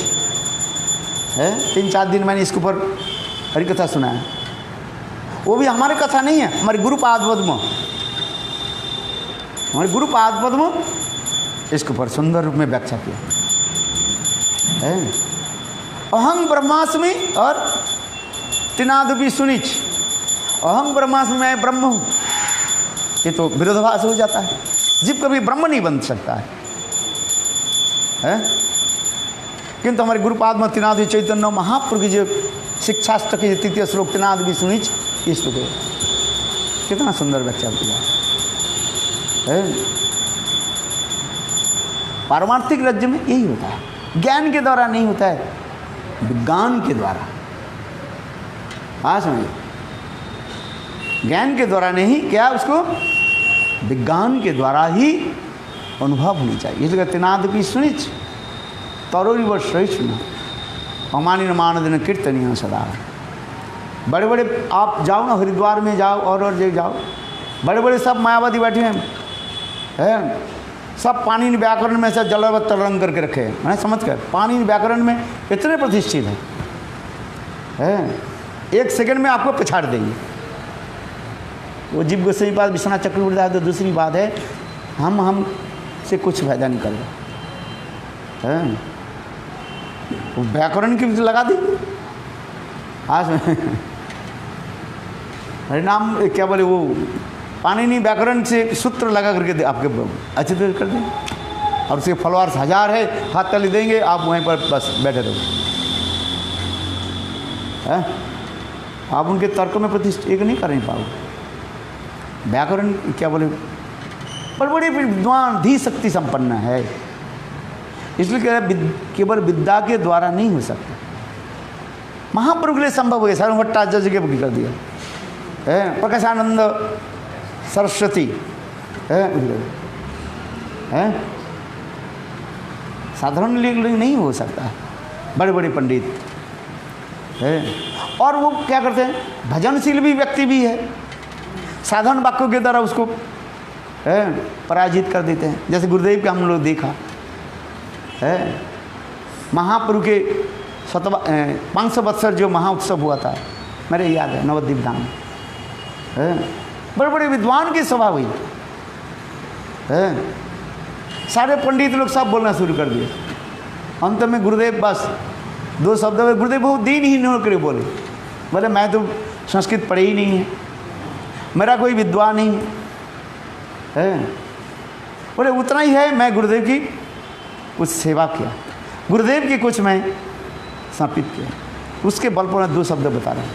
है। 3-4 दिन मैंने इसके ऊपर हरिकथा सुना है, वो भी हमारी कथा नहीं है, हमारे गुरु पाद पद्म, हमारे गुरु पाद पद्म इसके ऊपर सुंदर रूप में व्याख्या किया है। अहं ब्रह्मास्मि और त्रिनाद भी सुनीच। अहं ब्रह्मास्मि, मैं ब्रह्म हूँ, ये तो विरोधाभास हो जाता है। जीव कभी ब्रह्म नहीं बन सकता है। किंतु हमारे गुरुपाद में त्रिनाद चैतन्य महाप्रभु की जो शिक्षाष्टक के 3 श्लोक त्रिनाद भी सुनीच, ये श्लोक है, कितना सुंदर व्याख्या किया है। पारमार्थिक राज्य में यही होता है, ज्ञान के द्वारा नहीं होता है, विज्ञान के द्वारा। हाँ समझिए, ज्ञान के द्वारा नहीं, क्या उसको विज्ञान के द्वारा ही अनुभव होनी चाहिए। इसलिए त्रिनाद भी सुनिच तरोरी व सहिष्णु अमानी मानदन कीर्तनीय सदा। बड़े बड़े आप जाओ ना, हरिद्वार में जाओ और जगह जाओ, बड़े बड़े सब मायावादी बैठे हैं, सब पानी व्याकरण में से जलवत तरंग करके रखे हैं, मैंने समझ कर पानी व्याकरण में इतने प्रतिष्ठित है, 1 सेकंड में आपको पछाड़ देंगे। वो जीव गोसाई बात विश्वनाथ चक्रवर्ती है, तो दूसरी बात है हम से कुछ फायदा नहीं कर रहे हैं, वो व्याकरण की लगा दी आज हरिनाम क्या बोले, वो पाणिनि व्याकरण से सूत्र लगा करके आपके अच्छे तरह कर दें, और उसके फॉलोअर्स 1000 है, हाथ ताली देंगे, आप वहीं पर बस बैठे रहो। आप उनके तर्क में प्रतिष्ठा एक नहीं कर नहीं पाओगे। व्याकरण क्या बोले, बड़े बड़े विद्वान धी शक्ति संपन्न है, इसलिए कह रहे केवल विद्या के द्वारा नहीं हो सकता। महाप्रभु के लिए संभव है, सारण भट्टाचार्य के कर दिया है, प्रकाशानंद सरस्वती है, साधारण लिए नहीं हो सकता, बड़े बड़े पंडित है। और वो क्या करते हैं, भजनशील भी व्यक्ति भी है, साधारण वाक्यों के द्वारा उसको पराजित कर देते हैं। जैसे गुरुदेव के हम लोग देखा है, महाप्रभु के 500 वत्सर जो महाउत्सव हुआ था, मेरे याद है, नवद्वीप धाम है, बड़े बड़े विद्वान की सभा हुई है, सारे पंडित लोग सब बोलना शुरू कर दिए। अंत में गुरुदेव बस 2 शब्द में, गुरुदेव बहुत दीनहीन होकर बोले, बोले मैं तो संस्कृत पढ़ी ही नहीं है, मेरा कोई विद्वान नहीं है, बोले उतना ही है, मैं गुरुदेव की कुछ सेवा किया, गुरुदेव की कुछ मैं समर्पित किया, उसके बल पर 2 शब्द बता रहे हैं।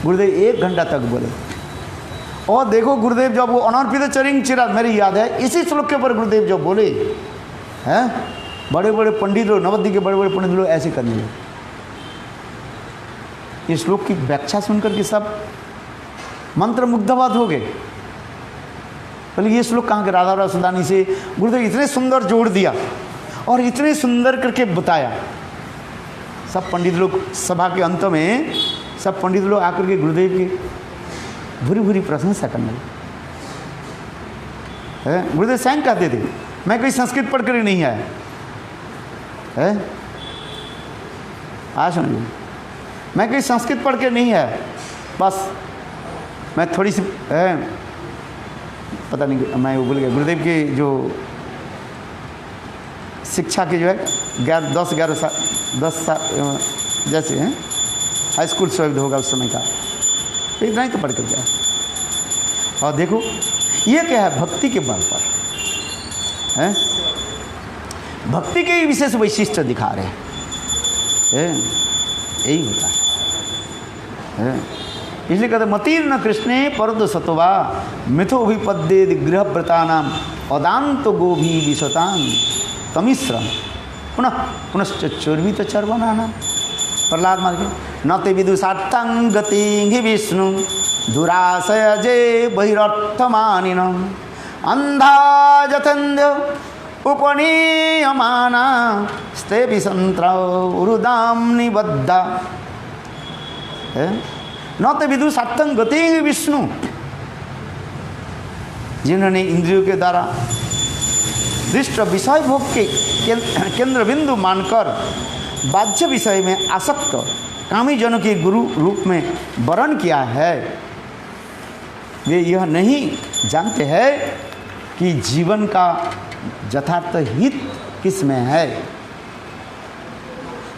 गुरुदेव 1 घंटा तक बोले, और देखो गुरुदेव जब वो अनर्पित चरिंग चिराग, मेरी याद है इसी श्लोक के ऊपर गुरुदेव जब बोले हैं, बड़े बड़े पंडित लोग, नवद्वीप के बड़े बड़े पंडित लोग ऐसे करने लगे। ये श्लोक की व्याख्या सुनकर के सब मंत्रमुग्धवाद हो गए, बोले ये श्लोक कहाँ के, राधा राव सुदानी से गुरुदेव इतने सुंदर जोड़ दिया और इतने सुंदर करके बताया। सब पंडित लोग सभा के अंत में सब पंडित लोग आकर के गुरुदेव की भूरी भूरी प्रशंसा करने लगे। गुरुदेव स्वयं कहते थे मैं कोई संस्कृत पढ़ कर ही नहीं आया है, आज समझिए, मैं कोई संस्कृत पढ़ के नहीं आया, बस मैं थोड़ी सी पता नहीं, मैं वो भूल गया, गुरुदेव की जो शिक्षा की जो है 10 साल जैसे हैं, हाई स्कूल स्वयं होगा उस समय का, इतना ही तो पढ़ कर गया। और देखो ये क्या है, भक्ति के बल पर है, भक्ति के ही विशेष वैशिष्ट्य दिखा रहे हैं, यही होता है। इसलिए कहते मतीर्ण कृष्णे परद सत्वा मिथो विपद्ये गृहव्रतानाम अदांत गोभी विशतान तमिश्र पुनः पुनश्च चोर्वित चर्वनानाम। प्रहलाद मार्ग न ते विदुषार्थं गति विष्णु दुराशय जे बहिरर्थमानिन अंधा जथन्ध्य उपनीयमाना स्ते विसंत्र उरुदाम निबद्धा। न तो विदुषार्थं गति विष्णु, जिन्होंने इंद्रियों के द्वारा दृष्ट विषय भोग के केंद्र बिंदु मानकर बाह्य विषय में आसक्त कामी जनों के गुरु रूप में वर्ण किया है, वे यह नहीं जानते हैं कि जीवन का यथार्थ हित किस में है।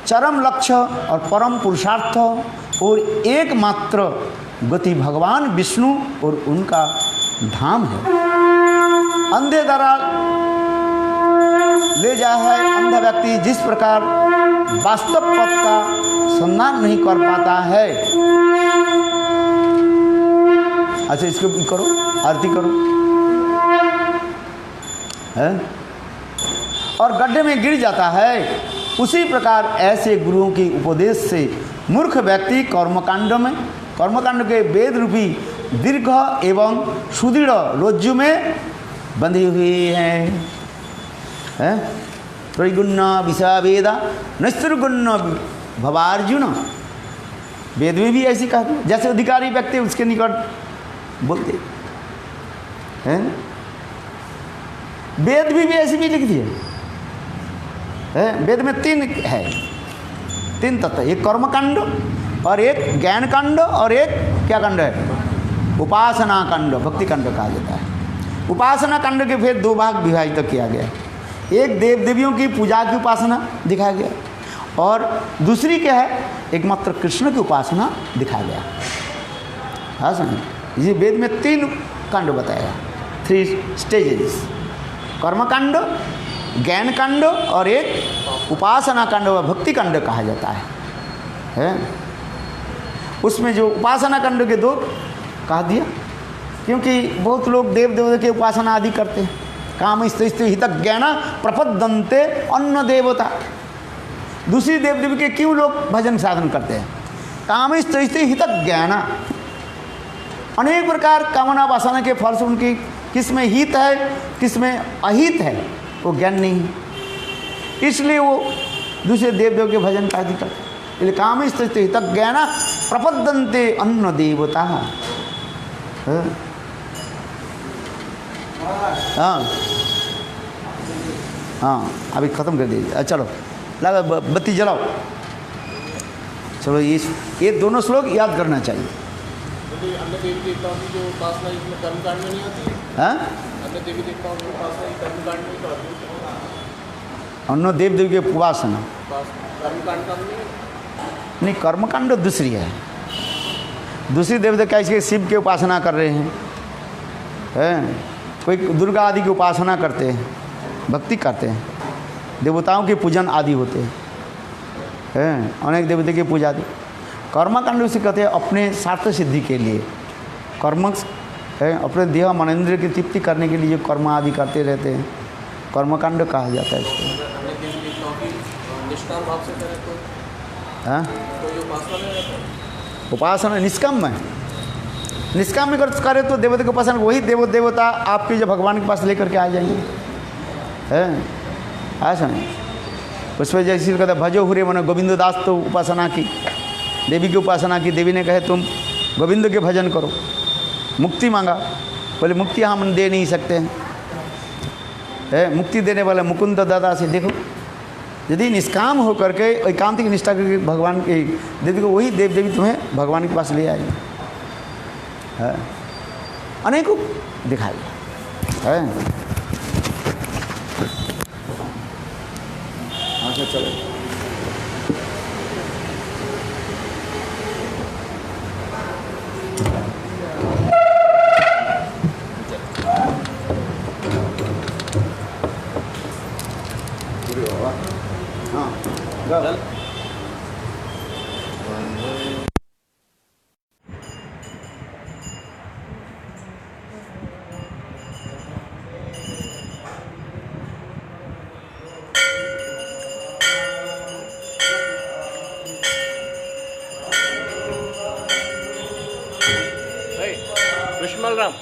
चरम लक्ष्य और परम पुरुषार्थ और एकमात्र गति भगवान विष्णु और उनका धाम है। अंधे द्वारा ले जा है, अंधा व्यक्ति जिस प्रकार वास्तव पथ का संधान नहीं कर पाता है। अच्छा इसको करो, आरती करो है? और गड्ढे में गिर जाता है। उसी प्रकार ऐसे गुरुओं के उपदेश से मूर्ख व्यक्ति कर्मकांड के वेद रूपी दीर्घ एवं सुदृढ़ रोज्जु में बंधी हुई है। त्रिगुण विषावेदा नैस्त्रिगुण भवार्जुन, वेद में भी ऐसी कहा, जैसे अधिकारी व्यक्ति उसके निकट बोलते हैं। वेद भी ऐसी भी लिख दिए है। वेद में 3 है, 3 तत्व, एक कर्मकांड और एक ज्ञान कांड और एक क्या कांड है, उपासना कांड, भक्ति कांड कहा जाता है। उपासना कांड के फिर 2 भाग विभाजित किया गया। एक देव देवियों की पूजा की उपासना दिखाया गया और दूसरी क्या है, एकमात्र कृष्ण की उपासना दिखाया गया। हाँ समझ, ये वेद में 3 कांड बताया, 3 स्टेजेस, कर्मकांड, ज्ञान कांड और एक उपासना कांड व भक्ति कांड कहा जाता है। उसमें जो उपासना कांड के 2 कहा दिया, क्योंकि बहुत लोग देव देवता की उपासना आदि करते हैं। काम स्थित हित ज्ञान प्रपद्यन्ते अन्य देवता, दूसरी देव देवी के क्यों लोग भजन साधन करते हैं? काम स्थित हित ज्ञान, अनेक प्रकार कामना वासना के फल से उनकी किस में हित है किस में अहित है वो ज्ञान नहीं है, इसलिए वो दूसरे देव देव के भजन आदि करते। इसलिए काम स्थित हित ज्ञान प्रपद्यन्ते अन्य देवता। हाँ हाँ अभी ख़त्म कर दीजिए। चलो लगा बत्ती जलाओ। चलो ये दोनों श्लोक याद करना चाहिए।
अन्य देवी देवताओं की जो उपासना इसमें कर्मकांड में नहीं आती है?
हाँ,
अन्य देवी देवताओं की उपासना कर्मकांड में तो आती है।
अन्य देव देवी की उपासना
कर्मकांड का
नहीं, कर्मकांड दूसरी है। दूसरी देवता कैसे शिव की उपासना कर रहे हैं, कोई दुर्गा आदि की उपासना करते हैं, भक्ति करते हैं, देवताओं के पूजन आदि होते हैं, अनेक देवता की पूजा आदि। कर्मकांड उसे कहते हैं अपने स्वार्थ सिद्धि के लिए, कर्म है अपने देह मनेंद्र की तृप्ति करने के लिए जो कर्म आदि करते रहते हैं, कर्मकांड कहा जाता है इसको। हाँ, उपासना निष्काम में, निष्काम में करे तो देवता की उपासना, वही देवता आपके जो भगवान के पास लेकर के आ जाएंगे। है ऐसा उस पर जैसे कहते भजो हुरे मन गोविंद दास, तो उपासना की, देवी की उपासना की। देवी ने कहे तुम गोविंद के भजन करो, मुक्ति मांगा, बोले मुक्ति हम दे नहीं सकते हैं, मुक्ति देने वाला मुकुंद दादा से देखो। यदि निष्काम हो करके एकांतिक निष्ठा करके भगवान के देवी को, वही देव देवी तुम्हें भगवान के पास ले आएंगे। है अनेकों दिखाई। है। अच्छा चलो। हाँ चल।
विश्वमल राम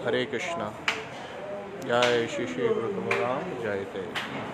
हरे कृष्णा। जय श्री श्री गुरु तुकाराम जय जय।